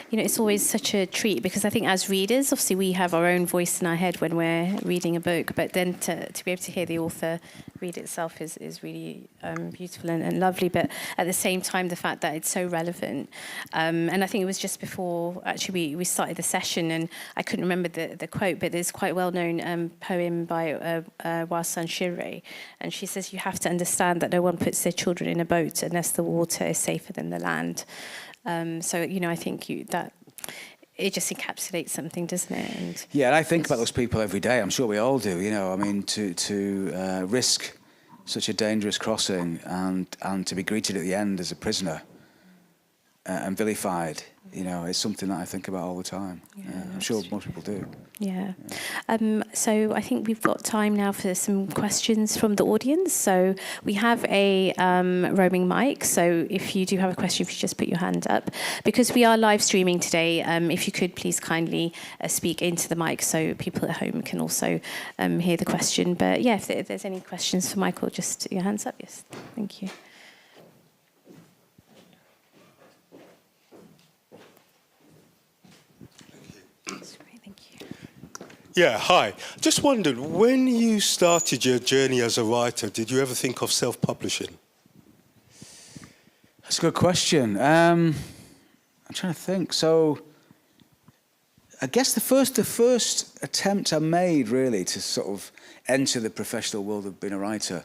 You know, it's always such a treat because I think as readers, obviously we have our own voice in our head when we're reading a book, but then to be able to hear the author read itself is really beautiful and lovely, but at the same time, the fact that it's so relevant. And I think it was just before, actually, we started the session, and I couldn't remember the quote, but there's quite a well-known poem by Wasan Shire, and she says, "You have to understand that no one puts their children in a boat unless the water is safer than the land." So, you know, I think that it just encapsulates something, doesn't it? And yeah, and I think about those people every day. I'm sure we all do. You know, I mean, to risk such a dangerous crossing and to be greeted at the end as a prisoner and vilified, you know, it's something that I think about all the time. Yeah, I'm sure most people do. Yeah. So I think we've got time now for some questions from the audience. So we have a roaming mic. So if you do have a question, if you just put your hand up. Because we are live streaming today, if you could please kindly speak into the mic so people at home can also hear the question. But yeah, if there's any questions for Michael, just your hands up. Yes, thank you. Yeah, hi. Just wondered, when you started your journey as a writer, did you ever think of self-publishing? That's a good question. I'm trying to think. So, I guess the first attempt I made, really, to sort of enter the professional world of being a writer,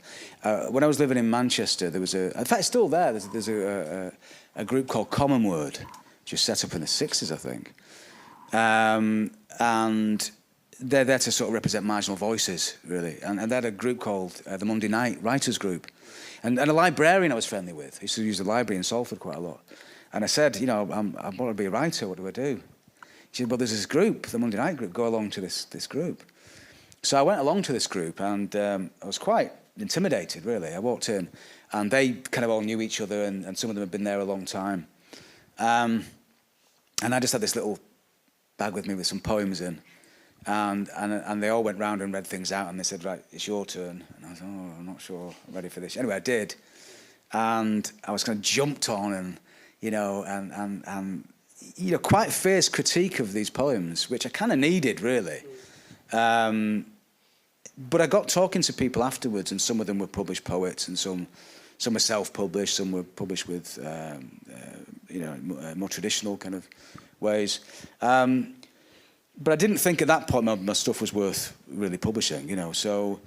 when I was living in Manchester, there was in fact, it's still there, there's a group called Common Word, just set up in the 60s, I think. And they're there to sort of represent marginal voices, really. And they had a group called the Monday Night Writers Group. And a librarian I was friendly with. I used to use the library in Salford quite a lot. And I said, you know, I want to be a writer, what do I do? She said, well, there's this group, the Monday Night Group, go along to this group. So I went along to this group, and I was quite intimidated, really. I walked in, and they kind of all knew each other, and some of them had been there a long time. And I just had this little bag with me with some poems in. And they all went round and read things out, and they said, right, it's your turn. And I was, I'm not sure I'm ready for this. Anyway, I did. And I was kind of jumped on and, you know, quite fierce critique of these poems, which I kind of needed, really. But I got talking to people afterwards, and some of them were published poets, and some were self-published, some were published with, more traditional kind of ways. But I didn't think at that point my stuff was worth really publishing, you know. So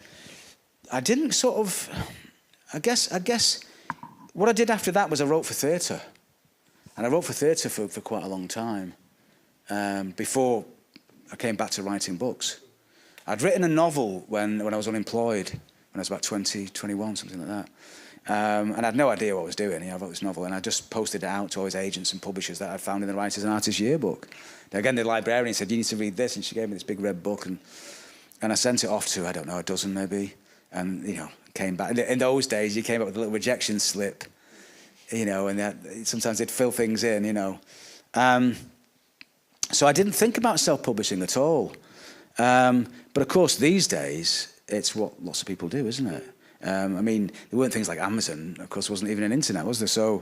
I didn't sort of. I guess what I did after that was I wrote for theatre, and I wrote for theatre for quite a long time before I came back to writing books. I'd written a novel when I was unemployed, when I was about 20, 21, something like that. And I had no idea what I was doing. You know, I wrote this novel and I just posted it out to all his agents and publishers that I'd found in the Writers and Artists Yearbook. Now, again, the librarian said, you need to read this, and she gave me this big red book, and I sent it off to, I don't know, a dozen maybe, and, you know, came back. In those days, you came up with a little rejection slip, you know, and sometimes they'd fill things in, you know. So I didn't think about self-publishing at all. But of course, these days, it's what lots of people do, isn't it? I mean, there weren't things like Amazon. Of course, there wasn't even an internet, was there?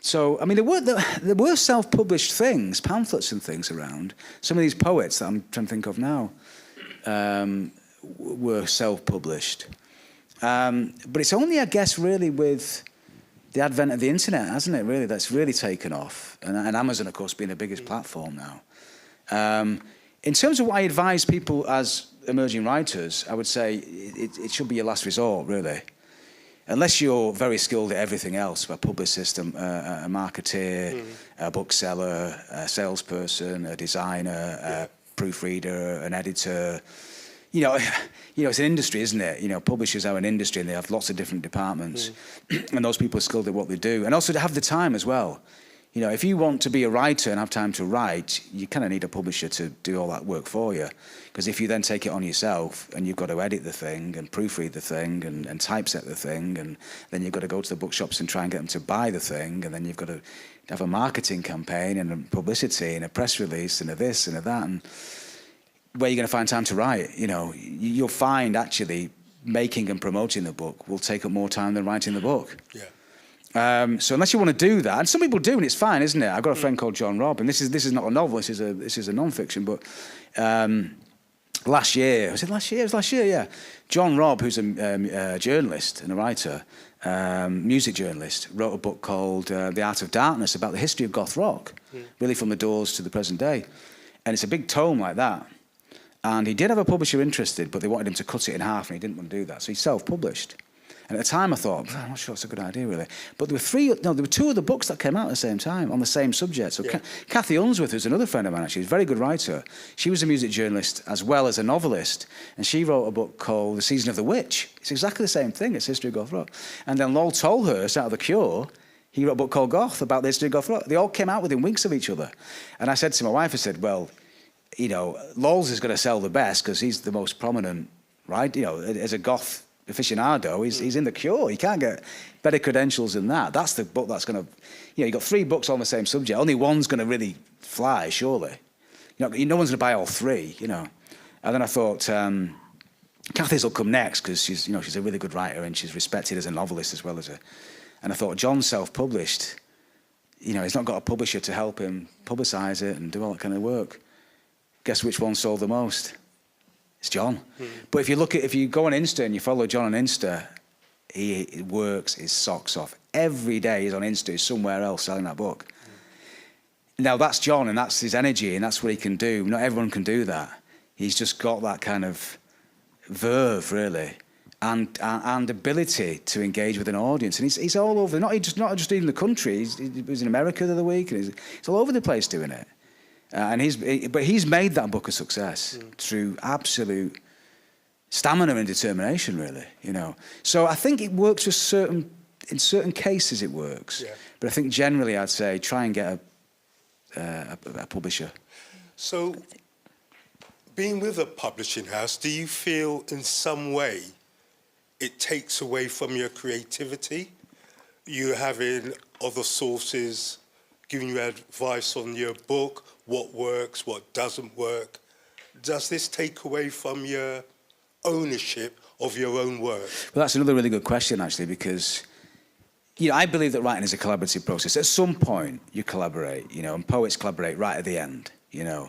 So I mean, there were self-published things, pamphlets and things around. Some of these poets that I'm trying to think of now were self-published. But it's only, I guess, really with the advent of the internet, hasn't it, really, that's really taken off. And Amazon, of course, being the biggest platform now. In terms of what I advise people as emerging writers, I would say it should be your last resort, really. Unless you're very skilled at everything else, a publicist, a marketeer, a bookseller, a salesperson, a designer, a proofreader, an editor. You know, it's an industry, isn't it? You know, publishers are an industry and they have lots of different departments. And those people are skilled at what they do. And also to have the time as well. You know, if you want to be a writer and have time to write, you kind of need a publisher to do all that work for you. Because if you then take it on yourself and you've got to edit the thing and proofread the thing and typeset the thing, and then you've got to go to the bookshops and try and get them to buy the thing, and then you've got to have a marketing campaign and a publicity and a press release and a this and a that, and where are you going to find time to write? You know, you'll find actually making and promoting the book will take up more time than writing the book. Yeah. So unless you want to do that, and some people do, and it's fine, isn't it? I've got a friend called John Robb, and this is not a novel. This is a non-fiction. But last year, was it last year? It was last year, yeah. John Robb, who's a journalist and a writer, music journalist, wrote a book called The Art of Darkness about the history of goth rock, really from the Doors to the present day, and it's a big tome like that. And he did have a publisher interested, but they wanted him to cut it in half, and he didn't want to do that, so he self-published. And at the time I thought, I'm not sure it's a good idea, really. But there were two other books that came out at the same time on the same subject. So yeah. Cathy Unsworth, who's another friend of mine, actually, is a very good writer. She was a music journalist as well as a novelist. And she wrote a book called The Season of the Witch. It's exactly the same thing. It's history of goth rock. And then Lol Tolhurst, out of The Cure, he wrote a book called Goth about the history of goth rock. They all came out within weeks of each other. And I said to my wife, I said, well, you know, Lol's is going to sell the best because he's the most prominent, right? You know, as a goth aficionado, he's in The Cure. You can't get better credentials than that. That's the book that's going to, you know, you've got 3 books on the same subject. Only one's going to really fly, surely. You know, no one's going to buy all 3, you know. And then I thought, Cathy's will come next because she's a really good writer and she's respected as a novelist as well as a. And I thought, John's self-published. You know, he's not got a publisher to help him publicise it and do all that kind of work. Guess which one sold the most? It's John. But if you go on Insta and you follow John on Insta, he works his socks off. Every day he's on Insta, he's somewhere else selling that book. Now that's John and that's his energy and that's what he can do. Not everyone can do that. He's just got that kind of verve, really, and ability to engage with an audience. And he's all over, not just in the country. He was in America the other week, and he's all over the place doing it. But he's made that book a success through absolute stamina and determination, really. You know, so I think it works in certain cases it works. Yeah. But I think generally I'd say try and get a publisher. So, being with a publishing house, do you feel in some way it takes away from your creativity? You having other sources giving you advice on your book, what works, what doesn't work. Does this take away from your ownership of your own work? Well, that's another really good question, actually, because, you know, I believe that writing is a collaborative process. At some point, you collaborate, you know, and poets collaborate right at the end, you know.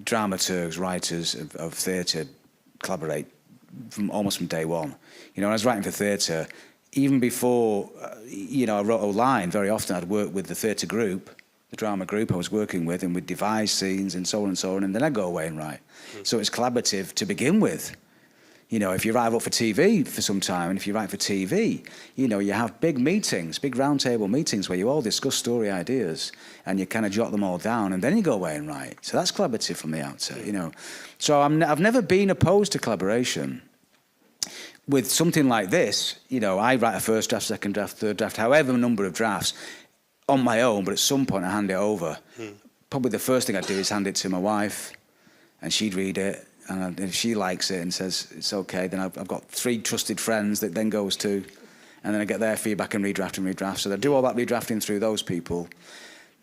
Dramaturgs, writers of theatre collaborate almost from day one. You know, when I was writing for theatre, even before, you know, I wrote a line, very often I'd work with the theatre group the drama group I was working with, and we'd devise scenes and so on, and then I'd go away and write. So it's collaborative to begin with. You know, if you write up for TV for some time, and if you write for TV, you know, you have big meetings, big roundtable meetings where you all discuss story ideas and you kind of jot them all down, and then you go away and write. So that's collaborative from the outset, you know. So I've never been opposed to collaboration. With something like this, you know, I write a first draft, second draft, third draft, however number of drafts on my own, but at some point I hand it over. Probably the first thing I'd do is hand it to my wife, and she'd read it. And if she likes it and says it's okay, then I've got 3 trusted friends that then goes to, and then I get their feedback and redraft. So I do all that redrafting through those people.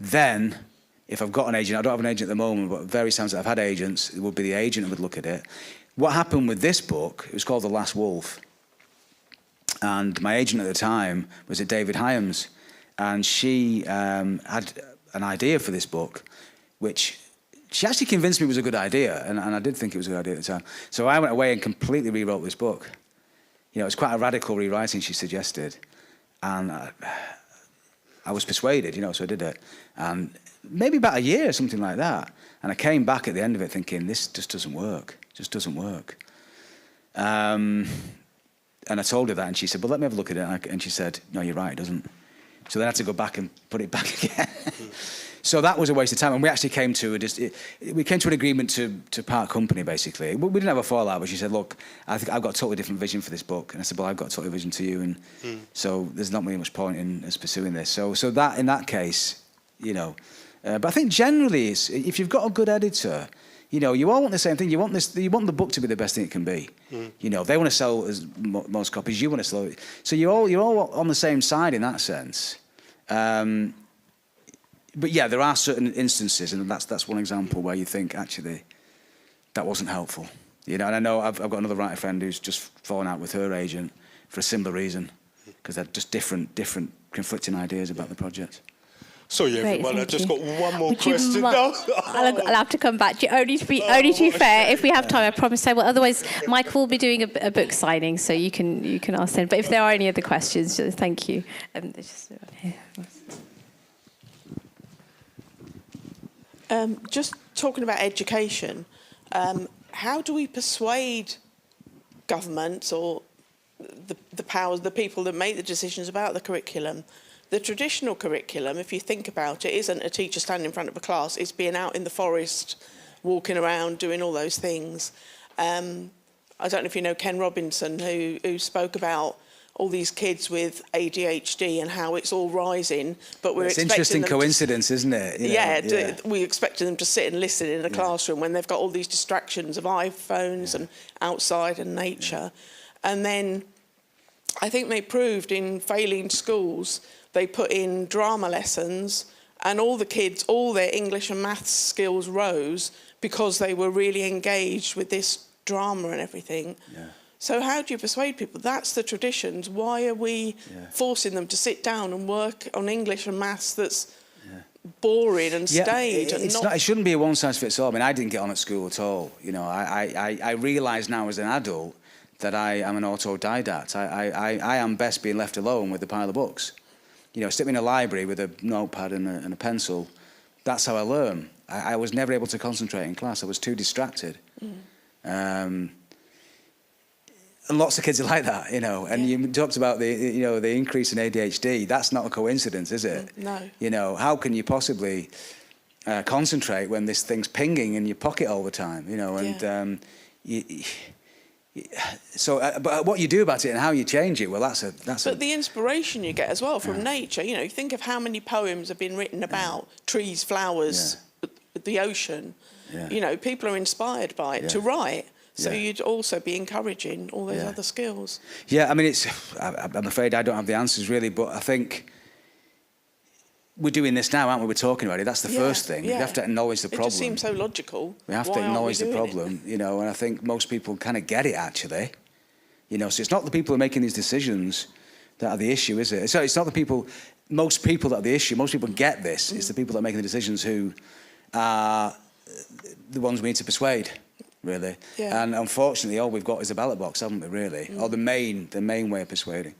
Then, if I've got an agent, I don't have an agent at the moment, but various times that I've had agents, it would be the agent who would look at it. What happened with this book, it was called The Last Wolf. And my agent at the time was at David Hyams, and she had an idea for this book, which she actually convinced me it was a good idea, and I did think it was a good idea at the time. So I went away and completely rewrote this book. You know, it was quite a radical rewriting she suggested, and I was persuaded, you know, so I did it. And maybe about a year, something like that. And I came back at the end of it thinking, this just doesn't work. It just doesn't work. And I told her that, and she said, well, let me have a look at it. And she said, no, you're right, it doesn't. So then I had to go back and put it back again. So that was a waste of time, and we actually came to an agreement to part company, basically. We didn't have a fallout, but she said, look, I think I've got a totally different vision for this book. And I said, well, I've got a totally vision to you, and so there's not really much point in us pursuing this. So that, in that case, you know. But I think generally, if you've got a good editor, you know, you all want the same thing. You want the book to be the best thing it can be. You know, they want to sell as most copies, you want to sell it. So you're all on the same side in that sense. But yeah, there are certain instances, and that's one example where you think, actually, that wasn't helpful. You know, and I know I've got another writer friend who's just fallen out with her agent for a similar reason, because they're just different conflicting ideas about the project. Sorry, everyone, I've just got one more question. I'll have to come back to you. Only to be fair, if we have time, I promise I will. Otherwise, Michael will be doing a book signing, so you can ask them. But if there are any other questions, thank you. Just talking about education, how do we persuade governments or the powers, the people that make the decisions about the curriculum? The traditional curriculum, if you think about it, isn't a teacher standing in front of a class. It's being out in the forest, walking around, doing all those things. I don't know if you know Ken Robinson, who spoke about all these kids with ADHD and how it's all rising, but we're expecting them. It's an interesting coincidence, isn't it? You know, we expected them to sit and listen in a classroom when they've got all these distractions of iPhones and outside and nature. And then I think they proved in failing schools, they put in drama lessons, and all the kids, all their English and maths skills rose because they were really engaged with this drama and everything. Yeah. So how do you persuade people? That's the traditions. Why are we forcing them to sit down and work on English and maths that's boring and staid? It shouldn't be a one-size-fits-all. I mean, I didn't get on at school at all. You know, I realise now as an adult that I am an autodidact. I am best being left alone with a pile of books. You know, sit in a library with a notepad and a pencil. That's how I learn. I was never able to concentrate in class. I was too distracted. And lots of kids are like that, you know. And you talked about the increase in ADHD. That's not a coincidence, is it? No. You know, how can you possibly concentrate when this thing's pinging in your pocket all the time? You know, and but what you do about it and how you change it, well, that's. But the inspiration you get as well from nature. You know, you think of how many poems have been written about trees, flowers, the ocean. Yeah. You know, people are inspired by it to write. So you'd also be encouraging all those other skills. Yeah, I mean, I'm afraid I don't have the answers really, but I think we're doing this now, aren't we? We're talking about it. That's the first thing. We have to acknowledge the problem. It just seems so logical. We have to acknowledge the problem, you know, and I think most people kind of get it, actually. You know, so it's not the people who are making these decisions that are the issue, is it? So it's not the people, most people that are the issue. Most people get this. It's the people that are making the decisions who are the ones we need to persuade. Really, and unfortunately, all we've got is a ballot box, haven't we? Really, or the main way of persuading.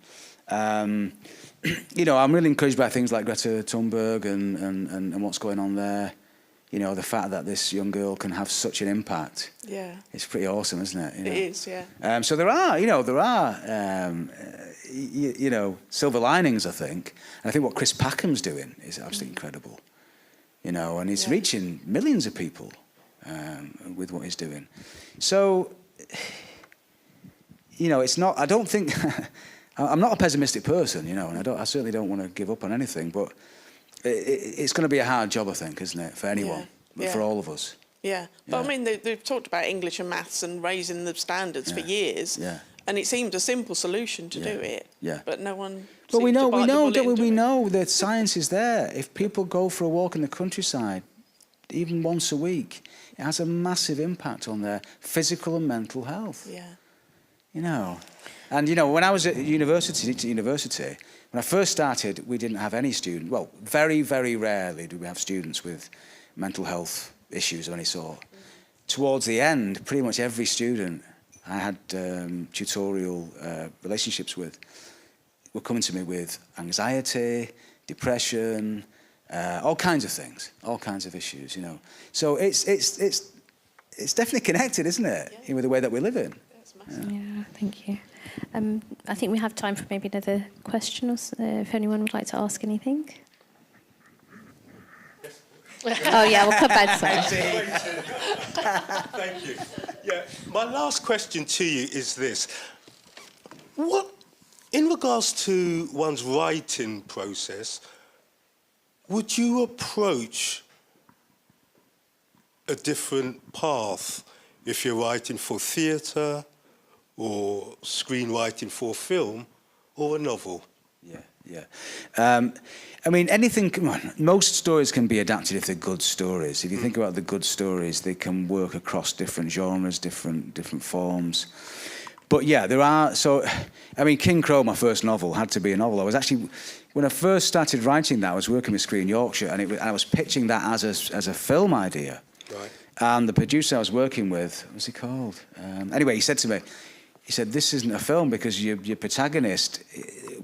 You know, I'm really encouraged by things like Greta Thunberg and what's going on there. You know, the fact that this young girl can have such an impact. Yeah. It's pretty awesome, isn't it? You know? It is, yeah. So there are, you know, silver linings, I think. And I think what Chris Packham's doing is absolutely incredible. You know, and he's reaching millions of people with what he's doing. So, you know, it's not, I don't think, I'm not a pessimistic person, you know, and I certainly don't want to give up on anything, but it's going to be a hard job, I think, isn't it, for anyone, but for all of us. Yeah, but I mean, they've talked about English and maths and raising the standards for years, and it seemed a simple solution to do it. Yeah. But no one. But we know, we know that science is there. If people go for a walk in the countryside, even once a week, it has a massive impact on their physical and mental health. Yeah. You know, and you know, when I was at university, when I first started, we didn't have any students. Well, very, very rarely do we have students with mental health issues of any sort. Towards the end, pretty much every student I had tutorial relationships with were coming to me with anxiety, depression, all kinds of things, all kinds of issues, you know. So it's definitely connected, isn't it, with the way that we live in. Yeah, thank you. I think we have time for maybe another question, or if anyone would like to ask anything. Oh yeah, we'll come back to that. Thank you. Yeah, my last question to you is this: what, in regards to one's writing process, would you approach a different path if you're writing for theatre, or screenwriting for film, or a novel? I mean, anything, come on, most stories can be adapted if they're good stories. If you think about the good stories, they can work across different genres, different forms. But yeah, there are, so, I mean, King Crow, my first novel, had to be a novel. I was actually, when I first started writing that, I was working with Screen Yorkshire, and I was pitching that as a film idea. Right. And the producer I was working with, what was he called? Anyway, he said to me, he said, this isn't a film because your protagonist,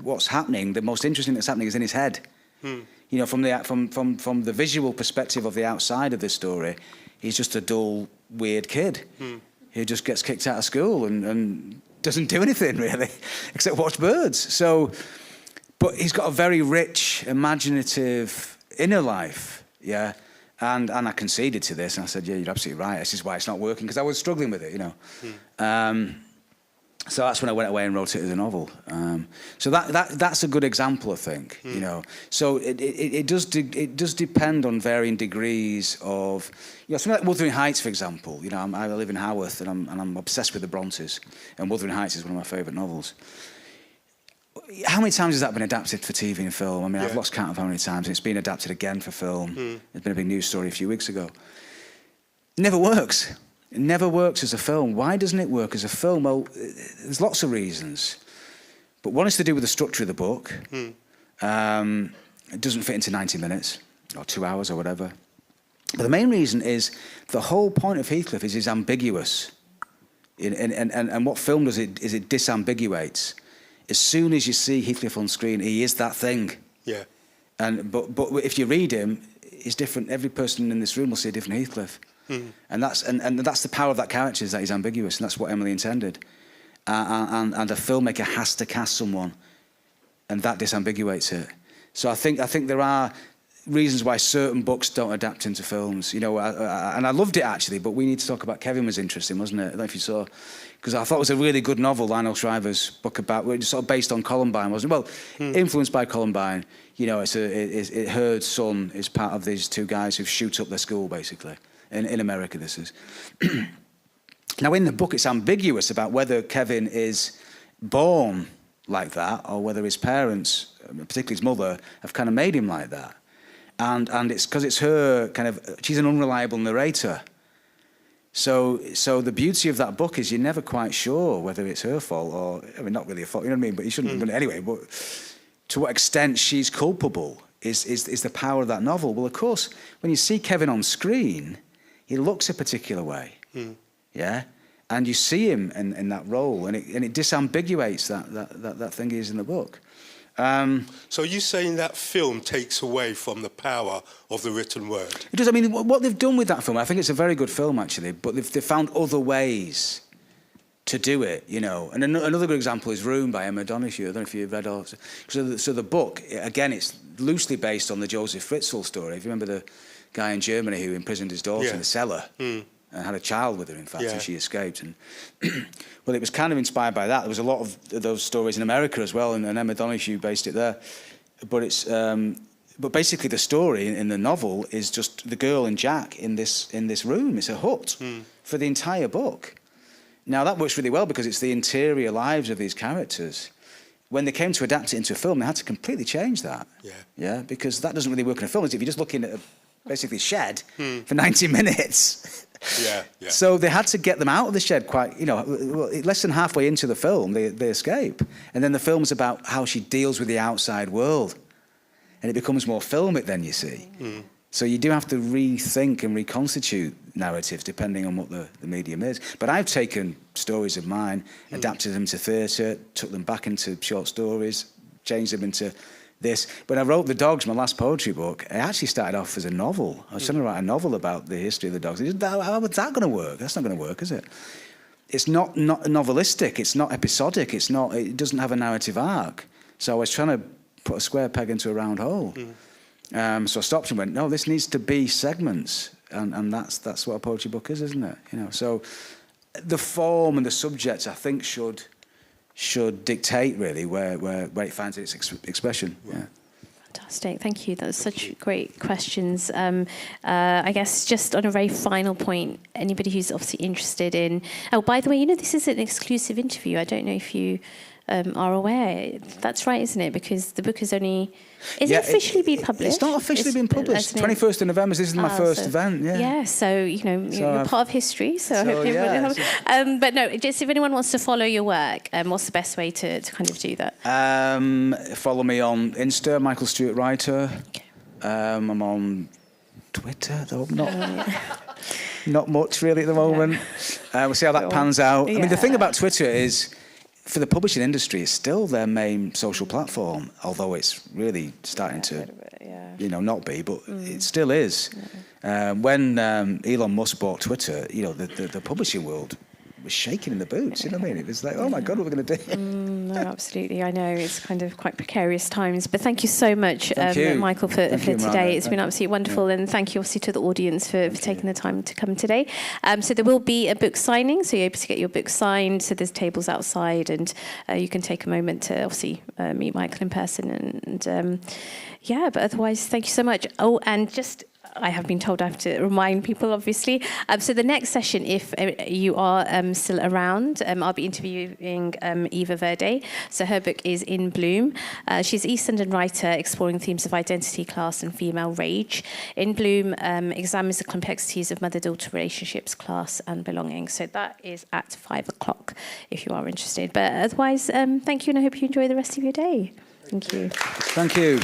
what's happening, the most interesting that's happening is in his head. You know, from the visual perspective of the outside of this story, he's just a dull, weird kid who just gets kicked out of school and doesn't do anything, really, except watch birds. So, but he's got a very rich, imaginative inner life, yeah? And I conceded to this, and I said, yeah, you're absolutely right. This is why it's not working, because I was struggling with it, you know. So that's when I went away and wrote it as a novel. So that's a good example, I think. You know, so it does depend on varying degrees of, you know, something like Wuthering Heights, for example. You know, I live in Haworth, and I'm obsessed with the Brontes, and Wuthering Heights is one of my favourite novels. How many times has that been adapted for TV and film? I mean, I've lost count of how many times. It's been adapted again for film. There's been a big news story a few weeks ago. It never works. It never works as a film. Why doesn't it work as a film? Well, there's lots of reasons. But one is to do with the structure of the book. It doesn't fit into 90 minutes or 2 hours or whatever. But the main reason is the whole point of Heathcliff is he's ambiguous. And what film does it is it disambiguates. As soon as you see Heathcliff on screen, he is that thing. Yeah. But if you read him, he's different. Every person in this room will see a different Heathcliff. And that's the power of that character, is that he's ambiguous, and that's what Emily intended. And a filmmaker has to cast someone, and that disambiguates it. So I think there are reasons why certain books don't adapt into films. You know, and I loved it actually, but we need to talk about Kevin was interesting, wasn't it? I don't know if you saw, because I thought it was a really good novel, Lionel Shriver's book about, sort of based on Columbine, wasn't it? Well, influenced by Columbine. You know, her son is part of these two guys who shoot up their school, basically. In America, this is. Now, in the book, it's ambiguous about whether Kevin is born like that or whether his parents, particularly his mother, have kind of made him like that. And it's because it's her kind of, she's an unreliable narrator. So the beauty of that book is you're never quite sure whether it's her fault or, I mean, not really a fault, you know what I mean? But you shouldn't, but anyway, but to what extent she's culpable is the power of that novel. Well, of course, when you see Kevin on screen, he looks a particular way, yeah? And you see him in that role, and it disambiguates that thing he is in the book. So you're saying that film takes away from the power of the written word? It does. I mean, what they've done with that film, I think it's a very good film, actually, but they've found other ways to do it, you know. And another good example is Room by Emma Donoghue. I don't know if you've read all. So the book, again, it's loosely based on the Joseph Fritzl story. If you remember the guy in Germany who imprisoned his daughter in the cellar and had a child with her, in fact, and she escaped. And well, it was kind of inspired by that. There was a lot of those stories in America as well, and Emma Donoghue based it there. But it's but basically the story in the novel is just the girl and Jack in this room. It's a hut for the entire book. Now, that works really well because it's the interior lives of these characters. When they came to adapt it into a film, they had to completely change that. Yeah, because that doesn't really work in a film, is it? If you're just looking at basically shed for 90 minutes. So they had to get them out of the shed quite, you know, less than halfway into the film, they escape. And then the film's about how she deals with the outside world. And it becomes more filmic then, you see. So you do have to rethink and reconstitute narratives depending on what the medium is. But I've taken stories of mine, adapted them to theatre, took them back into short stories, changed them into this. When I wrote The Dogs, my last poetry book, it actually started off as a novel. I was trying to write a novel about the history of the dogs. How was that going to work? That's not going to work, is it? It's not novelistic. It's not episodic. It doesn't have a narrative arc. So I was trying to put a square peg into a round hole. So I stopped and went, no, this needs to be segments, and that's what a poetry book is, isn't it? You know, so the form and the subject, I think, should dictate really where it finds its expression. Yeah. Fantastic, thank you. That was such great questions. I guess just on a very final point, anybody who's obviously interested in. Oh, by the way, you know this is an exclusive interview. I don't know if you are aware. That's right, isn't it? Because the book is only. Is it officially been published? It's not officially been published. 21st of November, this is my first event, Yeah, so, you know, you're part of history, so I hope everybody but no, just if anyone wants to follow your work, what's the best way to kind of do that? Follow me on Insta, Michael Stewart Writer. Okay. I'm on Twitter, though, not much really at the moment. We'll see how that pans out. I mean, the thing about Twitter is, for the publishing industry, it's still their main social platform, although it's really starting to, you know, not be, but it still is. When Elon Musk bought Twitter, you know, the publishing world was shaking in the boots, you know what I mean? It was like, oh my God, what are we going to do? No, absolutely. I know it's kind of quite precarious times, but thank you so much, Michael, for today. It's been absolutely wonderful, and thank you obviously to the audience for taking the time to come today. So there will be a book signing, so you're able to get your book signed. So there's tables outside, and you can take a moment to obviously meet Michael in person. And yeah, but otherwise, thank you so much. Oh, and just. I have been told I have to remind people, obviously. So the next session, if you are still around, I'll be interviewing Eva Verde. So her book is In Bloom. She's an East London writer exploring themes of identity, class and female rage. In Bloom examines the complexities of mother-daughter relationships, class and belonging. So that is at 5 o'clock if you are interested. But otherwise, thank you, and I hope you enjoy the rest of your day. Thank you. Thank you.